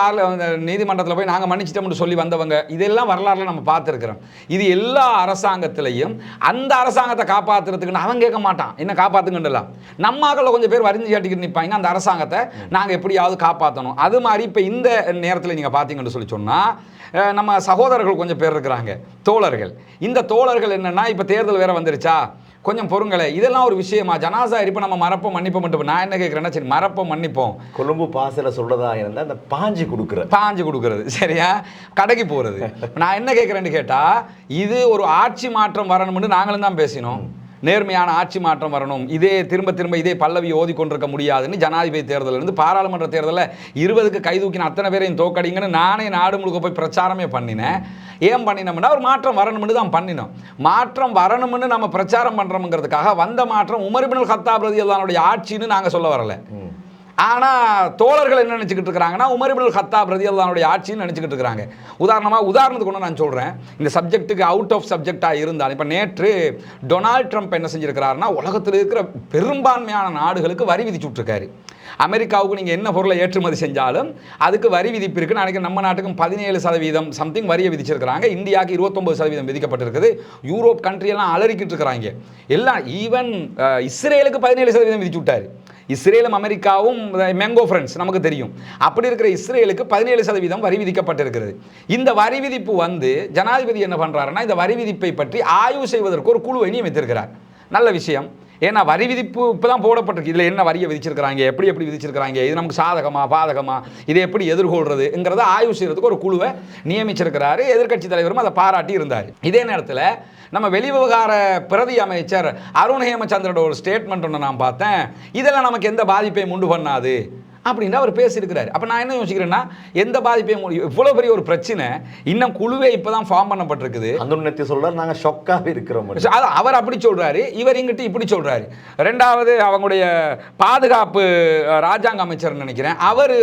நீதிமன்றத்தில் போய் நாங்கள் மன்னிச்சிட்டோம்னு சொல்லி வந்தவங்க. இதெல்லாம் வரலாறுல நம்ம பார்த்துருக்குறோம். இது எல்லா அரசாங்கத்திலையும் அந்த அரசாங்கத்தை காப்பாற்றுறதுக்குன்னு அவன் கேட்க மாட்டான், என்ன காப்பாற்றுங்கலாம். நம்மாக்களில் கொஞ்சம் பேர் வரிஞ்சு காட்டிக்கிட்டு நிற்பாங்க, அந்த அரசாங்கத்தை நாங்கள் எப்படியாவது காப்பாற்றணும். அது மாதிரி இப்போ இந்த நேரத்தில் நீங்கள் பார்த்தீங்கன்னு சொல்லி சொன்னால் நம்ம சகோதரர்கள் கொஞ்சம் பேர் இருக்கிறாங்க, தோழர்கள். இந்த தோழர்கள் என்னென்னா, இப்போ தேர்தல் வேறு வந்துருச்சா, கொஞ்சம் பொறுங்களே, இதெல்லாம் ஒரு விஷயமா? ஜனாசா இருப்ப நம்ம மறப்போம் மன்னிப்போம் மட்டும். நான் என்ன கேட்குறேன்னா, சரி மறப்போம் மன்னிப்போம், கொழும்பு பாசல சொல்றதா இருந்தால் அந்த பாஞ்சு கொடுக்குறது சரியா, கடைக்கு போகிறது. நான் என்ன கேட்குறேன்னு கேட்டால், இது ஒரு ஆட்சி மாற்றம் வரணும்னு நாங்களும் தான் பேசினோம். நேர்மையான ஆட்சி மாற்றம் வரணும், இதே திரும்ப திரும்ப இதே பல்லவி ஓதிக்கொண்டிருக்க முடியாதுன்னு ஜனாதிபதி தேர்தலிருந்து பாராளுமன்ற தேர்தலில் 20க்கு கைதூக்கின அத்தனை பேரையும் தோக்கடிங்கன்னு நானே நாடு முழுக்க போய் பிரச்சாரமே பண்ணினேன். ஏன் பண்ணினோம்னா, ஒரு மாற்றம் வரணும்னு தான் பண்ணினோம். மாற்றம் வரணும்னு நம்ம பிரச்சாரம் பண்ணுறோங்கிறதுக்காக வந்த மாற்றம் உமர் இப்னுல் கத்தாப் ரலியல்லாஹு ஆட்சின்னு நாங்கள் சொல்ல வரல. ஆனால் தோழர்கள் என்ன நினச்சிக்கிட்டு இருக்கிறாங்கன்னா, உமர் இப்னுல் கத்தாப் ரலியல்லாஹு ஆட்சின்னு நினச்சிக்கிட்டு இருக்கிறாங்க. உதாரணத்துக்கு ஒன்று நான் சொல்கிறேன், இந்த சப்ஜெக்ட்டுக்கு அவுட் ஆஃப் சப்ஜெக்டாக இருந்தாலும். இப்போ நேற்று டொனால்ட் ட்ரம்ப் என்ன செஞ்சுருக்கிறாருன்னா, உலகத்தில் இருக்கிற பெரும்பான்மையான நாடுகளுக்கு வரி விதிச்சு விட்ருக்காரு. அமெரிக்காவுக்கு நீங்கள் என்ன பொருளை ஏற்றுமதி செஞ்சாலும் அதுக்கு வரி விதிப்பு இருக்குது. நினைக்கிறேன் நம்ம நாட்டுக்கும் 17% சம்திங் வரியை விதிச்சிருக்கிறாங்க. இந்தியாவுக்கு 29% விதிக்கப்பட்டிருக்குது. யூரோப் கண்ட்ரியெல்லாம் அலறிக்கிட்டு இருக்கிறாங்க எல்லாம். ஈவன் இஸ்ரேலுக்கு 17% விதிச்சு விட்டார். இஸ்ரேலும் அமெரிக்காவும் மேங்கோ ஃப்ரெண்ட்ஸ் நமக்கு தெரியும். அப்படி இருக்கிற இஸ்ரேலுக்கு 17% வரி விதிக்கப்பட்டிருக்கிறது. இந்த வரி விதிப்பு ஜனாதிபதி என்ன பண்ணுறாருன்னா, இந்த வரி விதிப்பை பற்றி ஆய்வு செய்வதற்கு ஒரு குழுவை நியமித்திருக்கிறார். நல்ல விஷயம். ஏன்னா வரி விதிப்பு இப்போ தான் போடப்பட்டிருக்கு. இதில் என்ன வரியை விதிச்சிருக்கிறாங்க, எப்படி விதிச்சிருக்கிறாங்க, இது நமக்கு சாதகமா பாதகமா, இதை எப்படி எதிர்கொள்றதுங்கிறத ஆய்வு செய்கிறதுக்கு ஒரு குழுவை நியமிச்சிருக்கிறாரு. எதிர்க்கட்சி தலைவரும் அதை பாராட்டி இருந்தார். இதே நேரத்தில் நம்ம வெளிவிவகார பிரதி அமைச்சர் அருண் ஹேமச்சந்திரோட ஒரு ஸ்டேட்மெண்ட் ஒன்று நான் பார்த்தேன். இதெல்லாம் நமக்கு எந்த பாதிப்பையும் உண்டு பண்ணாது அப்படின்னு அவர் பேசியிருக்கிறார். அப்போ நான் என்ன யோசிக்கிறேன்னா, எந்த பாதிப்பையும், இவ்வளோ பெரிய ஒரு பிரச்சனை, இன்னும் குழுவே இப்போ தான் ஃபார்ம் பண்ணப்பட்டிருக்குது. அந்த சொல்கிறார், நாங்கள் ஷொக்காகவே இருக்கிறோம். அது அவர் அப்படி சொல்கிறாரு, இவர் இங்கிட்டு இப்படி சொல்கிறாரு. ரெண்டாவது அவங்களுடைய பாதுகாப்பு ராஜாங்க அமைச்சர் நினைக்கிறேன், அவர்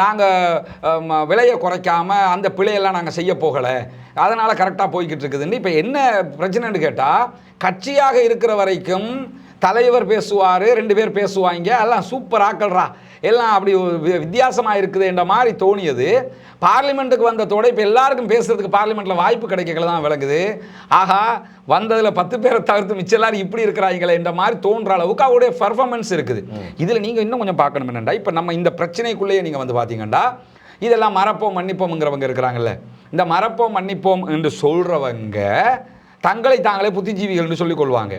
நாங்கள் விலையை குறைக்காமல் அந்த பிழையெல்லாம் நாங்கள் செய்ய போகலை, அதனால் கரெக்டாக போய்கிட்டு இருக்குதுன்னு. இப்போ என்ன பிரச்சனைன்னு கேட்டால், கட்சியாக இருக்கிற வரைக்கும் தலைவர் பேசுவார், 2 பேர் பேசுவாங்க, எல்லாம் சூப்பர் ஆக்கல்றா, எல்லாம் அப்படி வித்தியாசமாக இருக்குது என்ற மாதிரி தோணியது. பார்லிமெண்ட்டுக்கு வந்ததோட இப்போ எல்லாருக்கும் பேசுறதுக்கு பார்லிமெண்ட்டில் வாய்ப்பு கிடைக்கல தான் விளங்குது. ஆகா, வந்ததில் 10 பேரை தவிர்த்து மிச்சம் எல்லாரும் இப்படி இருக்கிறாங்களே என்ற மாதிரி தோன்ற அளவுக்கு அவருடைய பர்ஃபார்மன்ஸ் இருக்குது. இதில் நீங்கள் இன்னும் கொஞ்சம் பார்க்கணும் என்னண்டா, இப்போ நம்ம இந்த பிரச்சனைக்குள்ளேயே நீங்கள் வந்து பார்த்தீங்கன்னா இதெல்லாம் மறப்போம் மன்னிப்போம்ங்கிறவங்க இருக்கிறாங்கல்ல, இந்த மறப்போம் மன்னிப்போம் என்று சொல்கிறவங்க தங்களை தாங்களே புத்திஜீவிகள்னு சொல்லிக் கொள்வாங்க.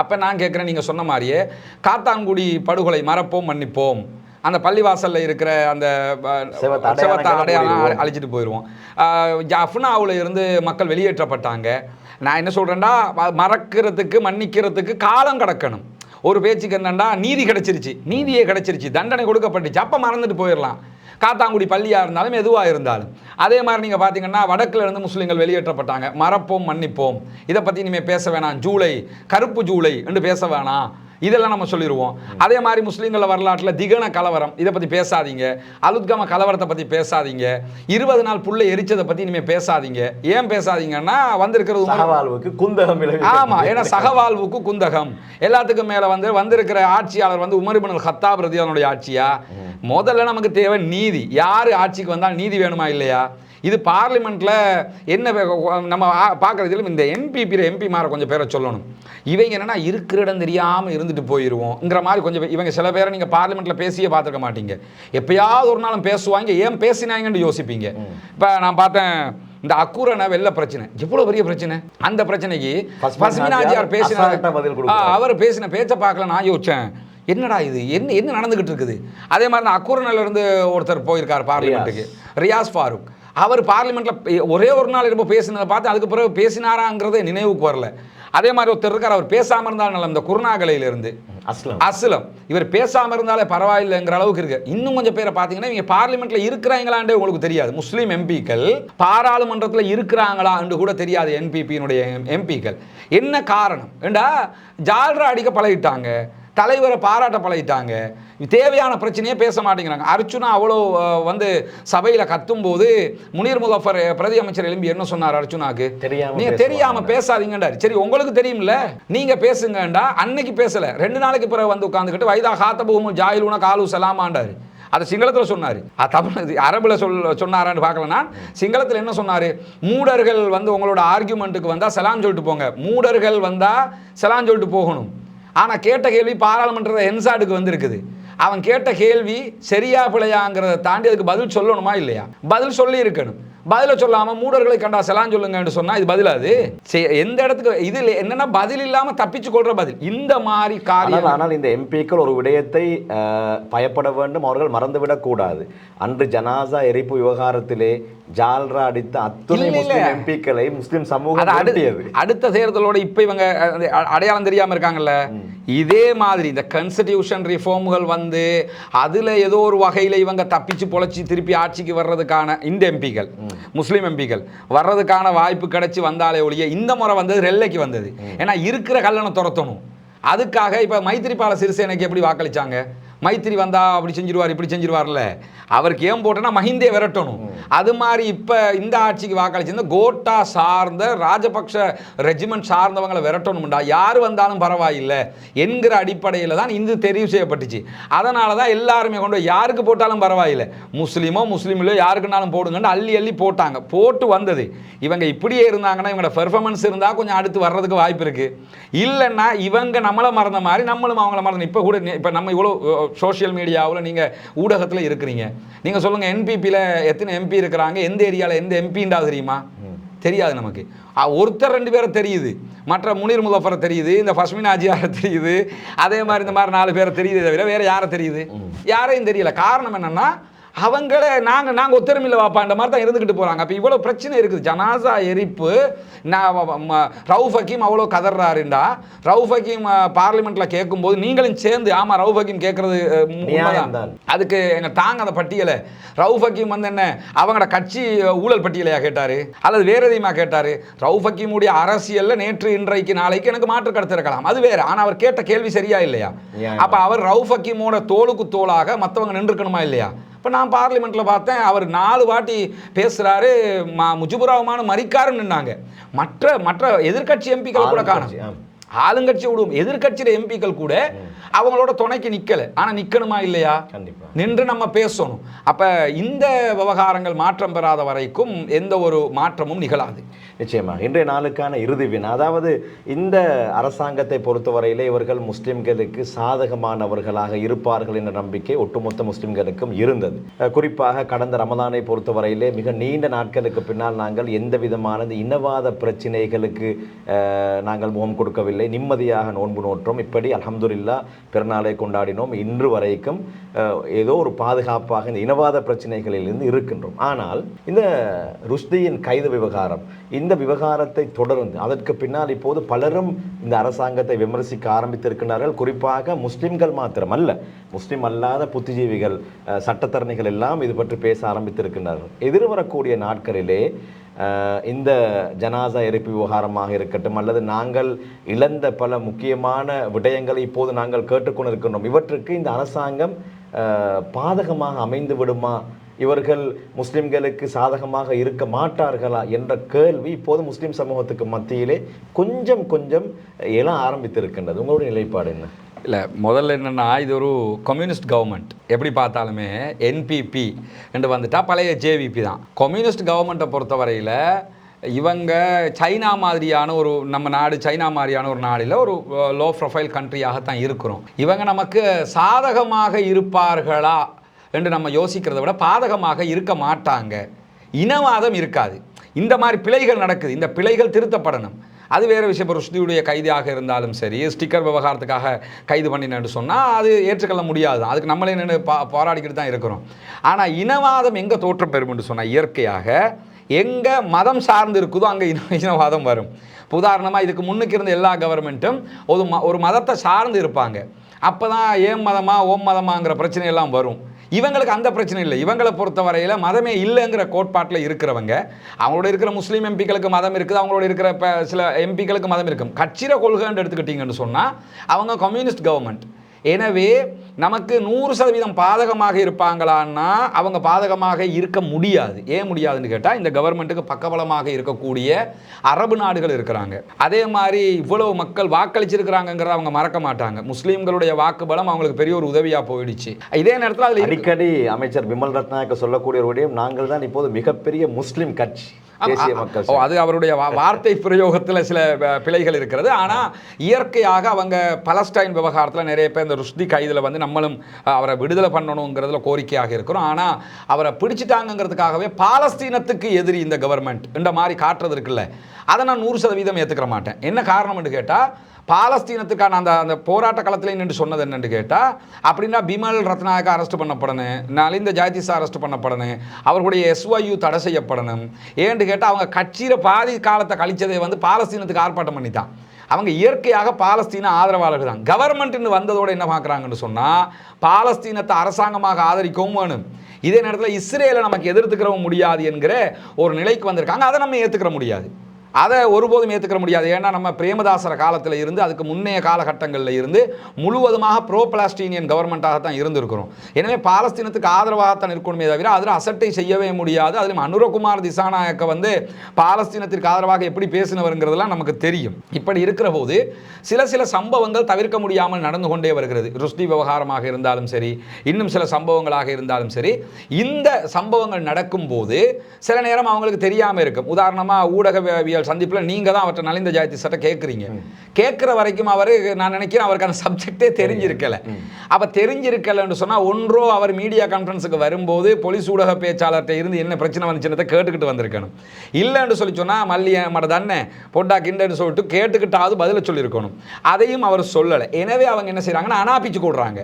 அப்போ நான் கேட்குறேன், நீங்கள் சொன்ன மாதிரியே காத்தான்குடி படுகொலை மறப்போம் மன்னிப்போம், அந்த பள்ளிவாசலில் இருக்கிற அந்த செவத்த அடையாளம் அழிச்சிட்டு போயிடுவோம். ஜஃப்னாவில் இருந்து மக்கள் வெளியேற்றப்பட்டாங்க. நான் என்ன சொல்கிறேன்டா, மறக்கிறதுக்கு மன்னிக்கிறதுக்கு காலம் கடக்கணும். ஒரு பேச்சுக்கு என்னண்டா, நீதி கிடைச்சிருச்சு, நீதியே கிடைச்சிருச்சு, தண்டனை கொடுக்கப்பட்டுச்சு, அப்போ மறந்துட்டு போயிடலாம். காத்தாங்குடி பள்ளியாக இருந்தாலும் எதுவாக இருந்தாலும். அதே மாதிரி நீங்கள் பார்த்தீங்கன்னா வடக்கில் இருந்து முஸ்லீம்கள் வெளியேற்றப்பட்டாங்க, மறப்போம் மன்னிப்போம், இதை பற்றி இனிமேல் பேச வேணாம், ஜூலை கருப்பு ஜூலை என்று பேச வேணாம், இதெல்லாம் நம்ம சொல்லிடுவோம். அதே மாதிரி முஸ்லீம்கள வரலாற்றில் திகன கலவரம், இதை பற்றி பேசாதீங்க, அலுத்கம கலவரத்தை பற்றி பேசாதீங்க, 20 நாள் புள்ளை எரிச்சதை பற்றி இனிமேல் பேசாதீங்க. ஏன் பேசாதீங்கன்னா வந்திருக்கிறது சகவாழ்வுக்கு குந்தகம். ஆமாம், ஏன்னா சகவாழ்வுக்கு குந்தகம். எல்லாத்துக்கும் மேலே வந்திருக்கிற ஆட்சியாளர் உமர் இப்னு அல்-கத்தாப் ரலியல்லாஹு ஆட்சியா? முதல்ல நமக்கு தேவை நீதி. யார் ஆட்சிக்கு வந்தால் நீதி வேணுமா இல்லையா? இது பார்லிமெண்ட்டில் என்ன நம்ம பார்க்குறதுல இந்த எம்பிமாரை கொஞ்சம் பேரை சொல்லணும். இவங்க என்னென்னா இருக்கிற இடம் தெரியாமல் இருந்துட்டு போயிடுவோங்கிற மாதிரி கொஞ்சம் இவங்க சில பேரை நீங்கள் பார்லிமெண்ட்டில் பேசியே பார்த்துருக்க மாட்டீங்க. எப்பயாவது ஒரு நாளும் பேசுவாங்க, ஏன் பேசினாங்கன்னு யோசிப்பீங்க. இப்போ நான் பார்த்தேன், இந்த அக்குரனை வெள்ள பிரச்சனை எவ்வளோ பெரிய பிரச்சனை. அந்த பிரச்சனைக்கு பஸ்மினா ஜியார் பேசின அவர் பேசின பேச்சை பார்க்கல நான் யோசிச்சேன், என்னடா இது, என்ன நடந்துகிட்டு இருக்குது. அதே மாதிரி நான் அக்குரனில் இருந்து ஒருத்தர் போயிருக்கார் பார்லிமெண்ட்டுக்கு, ரியாஸ் ஃபாரூக். அவர் பார்லிமெண்ட்டில் ஒரே ஒரு நாள் இருப்போ பேசினதை பார்த்து அதுக்கு பிறகு பேசினாராங்கிறதே நினைவுக்கு வரல. அதே மாதிரி ஒருத்தர் இருக்கார், அவர் பேசாமல் இருந்தாலும் இந்த குருநாகலையிலிருந்து அஸ்லம், இவர் பேசாமல் இருந்தாலே பரவாயில்லைங்கிற அளவுக்கு இருக்கு. இன்னும் கொஞ்சம் பேரை பார்த்தீங்கன்னா இவங்க பார்லிமெண்ட்டில் இருக்கிறாங்களாண்டே உங்களுக்கு தெரியாது. முஸ்லீம் எம்பிக்கள் பாராளுமன்றத்தில் இருக்கிறாங்களா என்று கூட தெரியாது. என்பிபியினுடைய எம்பிக்கள் என்ன காரணம் ஏண்டா, ஜால்ரா அடிக்க பழகிட்டாங்க, தலைவரை பாராட்ட பழகிட்டாங்க, தேவையான பிரச்சனையே பேச மாட்டேங்கிறாங்க. அர்ச்சுனா அவ்வளோ சபையில் கத்தும்போது முனீர் முகஃபர் பிரதி அமைச்சர் எழும்பி என்ன சொன்னார் அர்ச்சுனாக்கு, நீங்க தெரியாம பேசாதீங்கன்றார். சரி, உங்களுக்கு தெரியும்ல, நீங்க பேசுங்கண்டா. அன்னைக்கு பேசல, 2 நாளைக்கு பிறகு உட்காந்துக்கிட்டு வைதா ஹாத்தபூமு ஜாயிலுன காலு சலாமாண்டாரு. அதை சிங்களத்தில் சொன்னார். தமிழ் அரபில் சொன்னாரான்னு பார்க்கலன்னா சிங்களத்தில் என்ன சொன்னார், மூடர்கள் உங்களோட ஆர்கியூமெண்ட்டுக்கு வந்தால் செலாம் சொல்லிட்டு போங்க, மூடர்கள் வந்தால் செலாம் சொல்லிட்டு போகணும். ஆனால் கேட்ட கேள்வி பாராளுமன்ற ஹென்சாடுக்கு வந்திருக்குது. அவன் கேட்ட கேள்வி சரியா பிழையாங்கிறத தாண்டி அதுக்கு பதில் சொல்லணுமா இல்லையா? பதில் சொல்லி இருக்கணும். பதில சொல்லாமல் மூடர்களை கண்டா செலான் சொல்லுங்கன்னு சொன்னால் இது பதிலாது. எந்த இடத்துக்கு இதில் என்னன்னா பதில் இல்லாமல் தப்பிச்சு கொள்ற பதில் இந்த மாதிரி காரியம். ஆனால் இந்த எம்பிக்கள் ஒரு விடயத்தை பயப்பட வேண்டும், அவர்கள் மறந்துவிடக் கூடாது. அன்று ஜனாசா எரிப்பு விவகாரத்திலே ஜால்ரா அடித்த அத்துணை முஸ்லிம் எம்பிக்களை முஸ்லிம் சமூகம் அடுத்த தேர்தலோட இப்ப இவங்க அடையாளம் தெரியாம இருக்காங்கல்ல. இதே மாதிரி இந்த கான்ஸ்டிடியூஷன் ரிஃபார்ம்கள் அதுல ஏதோ ஒரு வகையில இவங்க தப்பிச்சு பொழைச்சி திருப்பி ஆட்சிக்கு வர்றதுக்கான இந்த எம்பிக்கள் முஸ்லீம் எம்பிக்கள் வர்றதுக்கான வாய்ப்பு கிடைச்சி வந்தாலே ஒழிய இந்த முறை ரெல்லைக்கு வந்தது. ஏன்னா இருக்கிற கல்லணை துரத்தணும். அதுக்காக இப்ப மைத்திரிபால சிறிசேனைக்கு எப்படி வாக்களிச்சாங்க, மைத்திரி வந்தா அப்படி செஞ்சிருவார் இப்படி செஞ்சிருவார்ல, அவருக்கு ஏன் போட்டோன்னா மஹிந்தே விரட்டணும். அது மாதிரி இப்போ இந்த ஆட்சிக்கு வாக்களிச்சிருந்த கோட்டா சார்ந்த ராஜபக்ஷ ரெஜிமெண்ட் சார்ந்தவங்களை விரட்டணும்டா, யார் வந்தாலும் பரவாயில்லை என்கிற அடிப்படையில் தான் இந்த தெரிவு செய்யப்பட்டுச்சு. அதனால தான் எல்லாருமே கொண்டு யாருக்கு போட்டாலும் பரவாயில்லை, முஸ்லீமோ யாருக்குனாலும் போடுங்கன்னு அள்ளி அள்ளி போட்டாங்க. போட்டு வந்தது. இவங்க இப்படியே இருந்தாங்கன்னா இவங்களோட பெர்ஃபார்மன்ஸ் இருந்தால் கொஞ்சம் அடுத்து வர்றதுக்கு வாய்ப்பு இருக்குது. இல்லைன்னா இவங்க நம்மளை மறந்த மாதிரி நம்மளும் அவங்கள மறந்து. இப்போ கூட இப்போ நம்ம இவ்வளோ சோஷியல் மீடியாவில் நீங்கள் ஊடகத்தில் இருக்கிறீங்க, நீங்கள் சொல்லுங்கள் என்பிபியில் எத்தனை எம்பி இருக்கிறாங்க, எந்த ஏரியாவில் எந்த எம்பின்றா தெரியுமா? தெரியாது நமக்கு. ஒருத்தர் 2 பேரை தெரியுது, மற்ற முனீர் முகஃபரை தெரியுது, இந்த பஸ்மினா ஜியாரை தெரியுது, அதே மாதிரி இந்த மாதிரி 4 பேரை தெரியுது, தவிர வேறு யாரை தெரியுது? யாரையும் தெரியல. காரணம் என்னென்னா அவங்கள நாங்கள் ஒத்தரமில்லை வாப்பா இந்த மாதிரி தான் இருந்துக்கிட்டு போகிறாங்க. அப்போ இவ்வளோ பிரச்சனை இருக்குது. ஜனாசா எரிப்பு ரவுஃப் ஹக்கீம் அவ்வளோ கதறாருண்டா, ரவுஃப் ஹக்கீம் பார்லிமெண்ட்டில் கேட்கும்போது நீங்களும் சேர்ந்து ஆமாம் ரவுஃப் ஹக்கீம் கேட்குறது உண்மைதான், அதுக்கு எங்கள் தாங்க அந்த பட்டியலை ரவுஃப் ஹக்கீம் என்ன அவங்களோட கட்சி ஊழல் பட்டியலையா கேட்டார் அல்லது வேறு எதையுமா கேட்டார்? ரவுஃப் ஹக்கீமுடைய அரசியலில் நேற்று இன்றைக்கு நாளைக்கு எனக்கு மாற்று கருத்து இருக்கலாம், அது வேறு. ஆனால் அவர் கேட்ட கேள்வி சரியா இல்லையா? அப்போ அவர் ரவுஃப் ஹக்கீமோட தோளுக்கு தோளாக மற்றவங்க நின்றுக்கணுமா இல்லையா? இப்போ நான் பார்லிமெண்ட்டில் பார்த்தேன், அவர் 4 வாட்டி பேசுகிறாரு, முஜிபுர் ரஹ்மான் மரிக்காருன்னு நின்னாங்க. மற்ற எதிர்கட்சி எம்பிக்களை கூட காணும். ஆளுங்கட்சி விடுவோம், எதிர்கட்சியில எம்பிக்கள் கூட அவங்களோட துணைக்கு நிக்கல. ஆனா நிக்கணுமா இல்லையா? கண்டிப்பா நின்று நம்ம பேசணும். அப்ப இந்த விவகாரங்கள் மாற்றம் பெறாத வரைக்கும் எந்த ஒரு மாற்றமும் நிகழாது. நிச்சயமாக இன்றைய நாளுக்கான இறுதி வினா, அதாவது இந்த அரசாங்கத்தை பொறுத்தவரையிலே இவர்கள் முஸ்லிம்களுக்கு சாதகமானவர்களாக இருப்பார்கள் என்ற நம்பிக்கை ஒட்டுமொத்த முஸ்லிம்களுக்கும் இருந்தது. குறிப்பாக கடந்த ரமதானை பொறுத்தவரையிலே மிக நீண்ட நாட்களுக்கு பின்னால் நாங்கள் எந்த விதமான இனவாத பிரச்சினைகளுக்கு நாங்கள் முகம் கொடுக்கவில்லை, நிம்மதியாக நோன்பு நோற்றோம். இப்படி அல்ஹம்துலில்லாஹ் பெருநாளை கொண்டாடினோம். இன்று வரைக்கும் ஏதோ ஒரு பாதுகாப்பாக இந்த இனவாத பிரச்சனைகளிலிருந்து இருக்கின்றோம். ஆனால் இந்த ருஷ்டியின் கைது விவகாரம், இந்த விவகாரத்தை தொடர்ந்து அதற்கு பின்னால் இப்போது பலரும் இந்த அரசாங்கத்தை விமர்சிக்க ஆரம்பித்திருக்கிறார்கள். குறிப்பாக முஸ்லிம்கள் மாத்திரமல்ல, முஸ்லிம் அல்லாத புத்திஜீவிகள், சட்டத்தரணிகள் எல்லாம் இது பற்றி பேச ஆரம்பித்திருக்கிறார்கள். எதிர்வரக்கூடிய நாட்களிலே இந்த ஜனாசா எரிப்பு விவகாரமாக இருக்கட்டும், அல்லது நாங்கள் இழந்த பல முக்கியமான விடயங்களை இப்போது நாங்கள் கேட்டுக்கொண்டிருக்கின்றோம், இவற்றுக்கு இந்த அரசாங்கம் பாதகமாக அமைந்து விடுமா, இவர்கள் முஸ்லிம்களுக்கு சாதகமாக இருக்க மாட்டார்களா என்ற கேள்வி இப்போது முஸ்லிம் சமூகத்துக்கு மத்தியிலே கொஞ்சம் கொஞ்சம் எழ ஆரம்பித்திருக்கின்றது. உங்களுடைய நிலைப்பாடு என்ன? இல்லை, முதல்ல என்னென்னா, இது ஒரு கம்யூனிஸ்ட் கவர்மெண்ட். எப்படி பார்த்தாலுமே என்பிபி என்று வந்துட்டா பழைய ஜேவிபி தான். கம்யூனிஸ்ட் கவர்மெண்ட்டை பொறுத்தவரையில் இவங்க சைனா மாதிரியான ஒரு, நம்ம நாடு சைனா மாதிரியான ஒரு நாடில் ஒரு லோ ப்ரொஃபைல் கண்ட்ரியாகத்தான் இருக்கிறோம். இவங்க நமக்கு சாதகமாக இருப்பார்களா என்று நம்ம யோசிக்கிறத விட பாதகமாக இருக்க மாட்டாங்க. இனவாதம் இருக்காது. இந்த மாதிரி பிழைகள் நடக்குது, இந்த பிழைகள் திருத்தப்படணும். அது வேறு விஷயம். இப்போ ருஷ்டியுடைய கைதியாக இருந்தாலும் சரி, ஸ்டிக்கர் விவகாரத்துக்காக கைது பண்ணினு சொன்னால் அது ஏற்றுக்கொள்ள முடியாது. அதுக்கு நம்மளே நின்று போராடிக்கிட்டு தான் இருக்கிறோம். ஆனால் இனவாதம் எங்கே தோற்றம் பெறும் என்று சொன்னால், இயற்கையாக எங்கே மதம் சார்ந்து இருக்குதோ அங்கே இனவாதம் வரும். உதாரணமாக இதுக்கு முன்னுக்கு இருந்த எல்லா கவர்மெண்ட்டும் ஒரு மதத்தை சார்ந்து இருப்பாங்க. அப்போ தான் ஏன் மதமா ஓம் மதமாங்கிற பிரச்சனை எல்லாம் வரும். இவங்களுக்கு அந்த பிரச்சனை இல்லை. இவங்களை பொறுத்த வரையில் மதமே இல்லைங்கிற கோட்பாட்டில் இருக்கிறவங்க, அவங்களோட இருக்கிற முஸ்லீம் எம்பிக்களுக்கு மதம் இருக்குது, அவங்களோட இருக்கிற சில எம்பிக்களுக்கு மதம் இருக்கும். கட்சியில கொள்கைன்னு எடுத்துக்கிட்டீங்கன்னு சொன்னால் அவங்க கம்யூனிஸ்ட் கவர்மெண்ட். எனவே நமக்கு 100% பாதகமாக இருப்பாங்களான்னா அவங்க பாதகமாக இருக்க முடியாது. ஏன் முடியாதுன்னு கேட்டால், இந்த கவர்மெண்ட்டுக்கு பக்கபலமாக இருக்கக்கூடிய அரபு நாடுகள் இருக்கிறாங்க. அதே மாதிரி இவ்வளவு மக்கள் வாக்களிச்சிருக்கிறாங்கிறத அவங்க மறக்க மாட்டாங்க. முஸ்லீம்களுடைய வாக்கு பலம் அவங்களுக்கு பெரிய ஒரு உதவியாக போயிடுச்சு. இதே நேரத்தில் அதில் அடிக்கடி அமைச்சர் பிமல் ரத்நாயக்க சொல்லக்கூடிய ஒரு விடயம், நாங்கள் தான் இப்போது மிகப்பெரிய முஸ்லீம் கட்சி. அது அவருடைய வார்த்தை பிரயோகத்தில் சில பிழைகள் இருக்கிறது. ஆனால் இயற்கையாக அவங்க பலஸ்டைன் விவகாரத்தில் நிறைய பேர் இந்த ருஷ்டி கைதில் வந்து நம்மளும் அவரை விடுதலை பண்ணணுங்கிறதுல கோரிக்கையாக இருக்கிறோம். ஆனால் அவரை பிடிச்சிட்டாங்கிறதுக்காகவே பாலஸ்தீனத்துக்கு எதிரி இந்த கவர்மெண்ட் இந்த மாதிரி காட்டுறது இருக்குல்ல, அதை நான் 100% ஏற்றுக்கிற மாட்டேன். என்ன காரணம்னு கேட்டால், பாலஸ்தீனத்துக்கான அந்த போராட்ட களத்தில் நின்று சொன்னது என்னன்னு கேட்டால், அப்படின்னா பிமல் ரத்நாயக்கா அரெஸ்ட் பண்ணப்படணும், நலிந்த ஜாதிசா அரெஸ்ட் பண்ணப்படணும், அவர்களுடைய SYU தடை செய்யப்படணும். ஏன்னு கேட்டால், அவங்க கட்சியில் பாதி காலத்தை கழிச்சதை வந்து பாலஸ்தீனத்துக்கு ஆர்ப்பாட்டம் பண்ணித்தான். அவங்க இயற்கையாக பாலஸ்தீன ஆதரவாளர்கள் தான். கவர்மெண்ட்னு வந்ததோடு என்ன பார்க்குறாங்கன்னு சொன்னால், பாலஸ்தீனத்தை அரசாங்கமாக ஆதரிக்கவும் வேணும், இதே நேரத்தில் இஸ்ரேலை நமக்கு எதிர்த்துக்கிறவும் முடியாது என்கிற ஒரு நிலைக்கு வந்திருக்காங்க. அதை நம்ம ஏற்றுக்கிற முடியாது. அதை ஒருபோதும் ஏற்றுக்கிற முடியாது. ஏன்னா நம்ம பிரேமதாசர காலத்தில் இருந்து அதுக்கு முன்னைய காலகட்டங்களில் இருந்து முழுவதுமாக ப்ரோ பாலஸ்தீனியன் கவர்மெண்ட்டாக தான் இருந்திருக்கிறோம். எனவே பாலஸ்தீனத்துக்கு ஆதரவாகத்தான் இருக்கணுமே தவிர அதில் அசட்டை செய்யவே முடியாது. அதிலும் அனுரகுமார் திசாநாயக்க வந்து பாலஸ்தீனத்திற்கு ஆதரவாக எப்படி பேசினவருங்கிறதுலாம் நமக்கு தெரியும். இப்படி இருக்கிற போது சில சம்பவங்கள் தவிர்க்க முடியாமல் நடந்து கொண்டே வருகிறது. ருஷ்டி விவகாரமாக இருந்தாலும் சரி, இன்னும் சில சம்பவங்களாக இருந்தாலும் சரி, இந்த சம்பவங்கள் நடக்கும்போது சில நேரம் அவங்களுக்கு தெரியாமல் இருக்கும். உதாரணமாக ஊடகவியல் சந்திப்பில் நீங்கள் தான் அவர்கிட்ட நலிந்த ஜாதி சட்டை கேட்குறீங்க. கேட்குற வரைக்கும் அவர், நான் நினைக்கிறேன் அவருக்கான சப்ஜெக்டே தெரிஞ்சிருக்கலை. அப்போ தெரிஞ்சிருக்கலைன்னு சொன்னால், ஒன்றோ அவர் மீடியா கான்ஃபரன்ஸுக்கு வரும்போது போலீஸ் ஊடக பேச்சாளர்கிட்ட இருந்து என்ன பிரச்சனை வந்துச்சுன்னு கேட்டுக்கிட்டு வந்திருக்கணும். இல்லைன்னு சொல்லி சொன்னால் மல்லிய மட தானே பொட்டா கிண்டன்னு சொல்லிட்டு கேட்டுக்கிட்டாவது பதில சொல்லியிருக்கணும். அதையும் அவர் சொல்லலை. எனவே அவங்க என்ன செய்கிறாங்கன்னா, அனாப்பிச்சு கொடுறாங்க.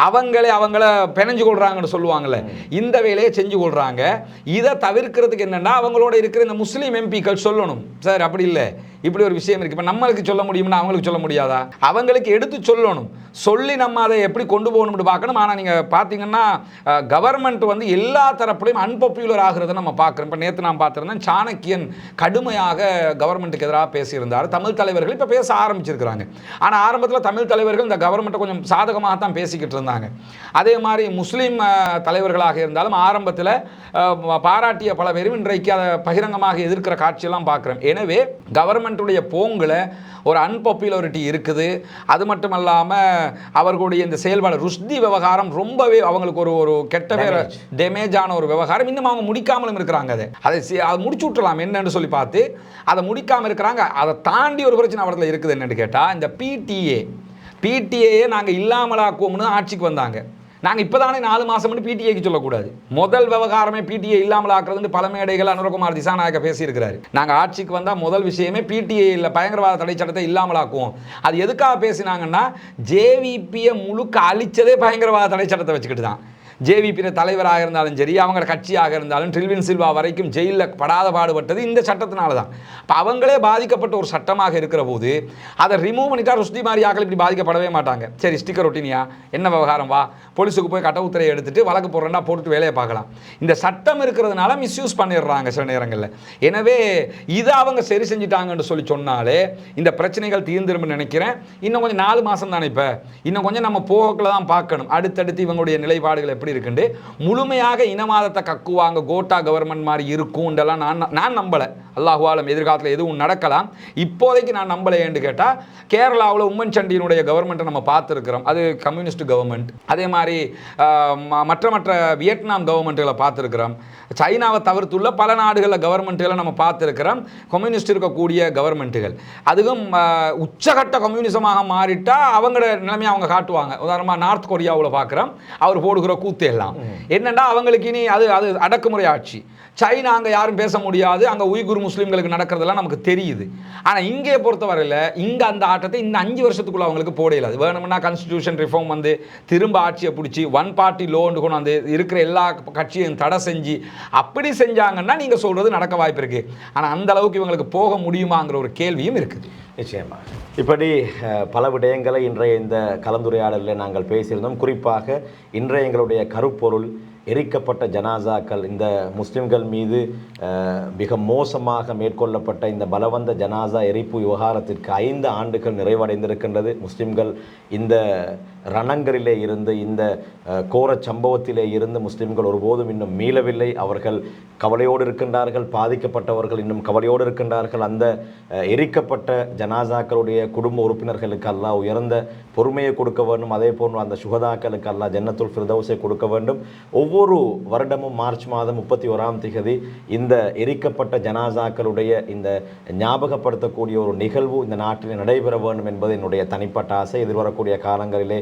அவங்கள பிணைஞ்சு கொள்றாங்கன்னு சொல்லுவாங்கல்ல, இந்த வேலையை செஞ்சு கொள்றாங்க. இதை தவிர்க்கிறதுக்கு என்னன்னா, அவங்களோட இருக்கிற இந்த முஸ்லீம் எம்பிக்கள் சொல்லணும், சார் அப்படி இல்லை, இப்படி ஒரு விஷயம் இருக்கு. இப்போ நம்மளுக்கு சொல்ல முடியும்னா அவங்களுக்கு சொல்ல முடியாதா? அவங்களுக்கு எடுத்து சொல்லணும். சொல்லி நம்ம அதை எப்படி கொண்டு போகணும்னு பார்க்கணும். ஆனால் நீங்கள் பார்த்தீங்கன்னா கவர்மெண்ட் வந்து எல்லா தரப்புலையும் அன்பாப்புலர் ஆகிறத நம்ம பார்க்குறோம். இப்போ நேற்று நான் பார்த்துருந்தேன், சாணக்கியன் கடுமையாக கவர்மெண்ட்டுக்கு எதிராக பேசியிருந்தார். தமிழ் தலைவர்கள் இப்போ பேச ஆரம்பிச்சிருக்கிறாங்க. ஆனால் ஆரம்பத்தில் தமிழ் தலைவர்கள் இந்த கவர்மெண்ட்டை கொஞ்சம் சாதகமாகத்தான் பேசிக்கிட்டு இருந்தாங்க. அதே மாதிரி முஸ்லீம் தலைவர்களாக இருந்தாலும் ஆரம்பத்தில் பாராட்டிய பல பேரும் இன்றைக்கு அதை பகிரங்கமாக எதிர்க்கிற காட்சியெல்லாம் பார்க்குறோம். எனவே கவர்மெண்ட் கவர்மெண்ட்டுடைய போங்கில் ஒரு அன்பாப்புலாரிட்டி இருக்குது. அது மட்டும் இல்லாமல் அவர்களுடைய இந்த செயல்பாடு ருஷ்டி விவகாரம் ரொம்பவே அவங்களுக்கு ஒரு கெட்ட பேர் டேமேஜான ஒரு விவகாரம். இன்னும் அவங்க முடிக்காமலும் இருக்கிறாங்க. அதை முடிச்சு விட்டுலாம் என்னன்னு சொல்லி பார்த்து அதை முடிக்காமல் இருக்கிறாங்க. அதை தாண்டி ஒரு பிரச்சனை அவர்கள் இருக்குது. என்னன்னு கேட்டால், இந்த பிடிஏ நாங்கள் இல்லாமலாக்குவோம்னு ஆட்சிக்கு வந்தாங்க. நாங்கள் இப்போ தானே 4 மாதம் பிடிஏக்கு சொல்லக்கூடாது. முதல் விவகாரமே பிடிஏ இல்லாமல் ஆக்குறதுன்னு பல மேடைகள் அனுரகுமார் திசாநாயக்க பேசியிருக்கிறாரு. நாங்கள் ஆட்சிக்கு வந்தால் முதல் விஷயமே பிடிஏ இல்லை, பயங்கரவாத தடை சட்டத்தை இல்லாமல் ஆக்குவோம். அது எதுக்காக பேசினாங்கன்னா, ஜேவிபியை முழுக்க அழிச்சதே பயங்கரவாத தடை சட்டத்தை வச்சுக்கிட்டு தான். ஜேவிபி தலைவராக இருந்தாலும் சரி, அவங்க கட்சியாக இருந்தாலும் ட்ரில்வின் சில்வா வரைக்கும் ஜெயிலில் படாத பாடுபட்டது இந்த சட்டத்தினால தான். இப்போ அவங்களே பாதிக்கப்பட்ட ஒரு சட்டமாக இருக்கிற போது அதை ரிமூவ் பண்ணிட்டா ருஷ்டி மாதிரி ஆக்கள் இப்படி பாதிக்கப்படவே மாட்டாங்க. சரி, ஸ்டிக்கர் ஒட்டினியா, என்ன விவகாரம், வா போலீஸுக்கு போய் கட்ட உத்தரையை எடுத்துட்டு வழக்கு போடுறேன்னா போட்டு வேலையை பார்க்கலாம். இந்த சட்டம் இருக்கிறதுனால மிஸ்யூஸ் பண்ணிடுறாங்க சில நேரங்களில். எனவே இதை அவங்க சரி செஞ்சுட்டாங்கன்னு சொன்னாலே இந்த பிரச்சனைகள் தீர்ந்துரும்னு நினைக்கிறேன். இன்னும் கொஞ்சம் 4 மாதம் தானே, இப்போ இன்னும் கொஞ்சம் நம்ம போகக்குள்ள தான் பார்க்கணும். அடுத்தடுத்து இவங்களுடைய நிலைப்பாடுகள் எப்படி இருக்குண்டு. முழுமையாக இனவாதத்தை கக்குவாங்க, கோட்டா கவர்மெண்ட் மாதிரி இருக்கும்ன்றலாம் நான் நம்பலை. அல்லாஹு ஆலம், எதிர்காலத்தில் எதுவும் நடக்கலாம். இப்போதைக்கு நான் நம்பலை. என்று கேட்டால், கேரளாவில் உம்மன் சண்டியினுடைய கவர்மெண்ட்டை நம்ம பார்த்துருக்கிறோம். அது கம்யூனிஸ்ட் கவர்மெண்ட். அதே மாதிரி மற்ற வியட்நாம் கவர்மெண்ட்டுகளை பார்த்துருக்கிறோம். சைனாவை தவிர்த்துள்ள பல நாடுகளில் கவர்மெண்ட்டுகளை நம்ம பார்த்துருக்கிறோம். கம்யூனிஸ்ட் இருக்கக்கூடிய கவர்மெண்ட்டுகள் அதுவும் உச்சகட்ட கம்யூனிசமாக மாறிட்டா அவங்களோட நிலைமையை அவங்க காட்டுவாங்க. உதாரணமாக நார்த் கொரியாவில் பார்க்குறோம். அவர் போடுகிற கூத்து எல்லாம் என்னன்னா, அவங்களுக்கு இனி அது அடக்குமுறை ஆட்சி. சைனா அங்கே யாரும் பேச முடியாது. அங்கே உய்குர் முஸ்லீம்களுக்கு நடக்கிறதெல்லாம் நமக்கு தெரியுது. ஆனால் இங்கே பொறுத்தவரையில் இங்கே அந்த ஆட்டத்தை இந்த 5 வருஷத்துக்குள்ள அவங்களுக்கு போடையில. அது வேணும்னா கான்ஸ்டிடியூஷன் ரிஃபார்ம் வந்து திரும்ப ஆட்சியை பிடிச்சி 1 பார்ட்டி லோன்னு கொண்டு வந்து இருக்கிற எல்லா கட்சியும் தடை செஞ்சு அப்படி செஞ்சாங்கன்னா நீங்கள் சொல்கிறது நடக்க வாய்ப்பு இருக்குது. ஆனால் அந்த அளவுக்கு இவங்களுக்கு போக முடியுமாங்கிற ஒரு கேள்வியும் இருக்குது. நிச்சயமாக இப்படி பல விடயங்களை இன்றைய இந்த கலந்துரையாடலில் நாங்கள் பேசியிருந்தோம். குறிப்பாக இன்றைய எங்களுடைய கருப்பொருள் எரிக்கப்பட்ட ஜனாசாக்கள், இந்த முஸ்லிம்கள் மீது மிக மோசமாக மேற்கொள்ளப்பட்ட இந்த பலவந்த ஜனாசா எரிப்பு விவகாரத்திற்கு 5 ஆண்டுகள் நிறைவடைந்திருக்கின்றது. முஸ்லிம்கள் இந்த ரணங்களிலே இருந்து, இந்த கோர சம்பவத்திலே இருந்து முஸ்லிம்கள் ஒருபோதும் இன்னும் மீளவில்லை. அவர்கள் கவலையோடு இருக்கின்றார்கள். பாதிக்கப்பட்டவர்கள் இன்னும் கவலையோடு இருக்கின்றார்கள். அந்த எரிக்கப்பட்ட ஜனாசாக்களுடைய குடும்ப உறுப்பினர்களுக்கு அல்லாஹ் உயர்ந்த பொறுமையை கொடுக்க வேண்டும். அதே போன்று அந்த சுகதாக்களுக்கு அல்லாஹ் ஜன்னத்துல் ஃபிர்தௌஸை கொடுக்க வேண்டும். ஒவ்வொரு வருடமும் மார்ச் மாதம் 31ஆம் தேதி இந்த எரிக்கப்பட்ட ஜனாசாக்களுடைய இந்த ஞாபகப்படுத்தக்கூடிய ஒரு நிகழ்வு இந்த நாட்டில் நடைபெற வேண்டும் என்பது என்னுடைய தனிப்பட்ட ஆசை. எதிர்வரக்கூடிய காலங்களிலே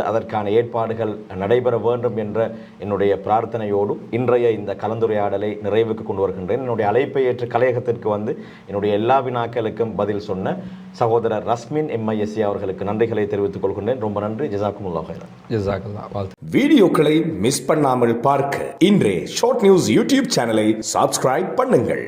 அதற்கான ஏற்பாடுகள் நடைபெற வேண்டும் என்ற என்னுடைய பிரார்த்தனையோடு இன்றைய இந்த கலந்துரையாடலை நிறைவுக்கு கொண்டு வருகின்றேன். என்னுடைய அழைப்பை ஏற்று கலையகத்திற்கு வந்து என்னுடைய எல்லா வினாக்களுக்கும் பதில் சொன்ன சகோதரர் ரஸ்மின் MISC அவர்களுக்கு நன்றிகளை தெரிவித்துக் கொள்கின்றேன். ரொம்ப நன்றி. ஜஸாக்குமுல்லாஹ் ஹைரன். ஜஸாக்கல்லாஹ். வீடியோக்களை மிஸ் பண்ணாமல் பார்க்க இன்றே ஷார்ட் நியூஸ் யூடியூப் சேனலை சப்ஸ்கிரைப் பண்ணுங்கள்.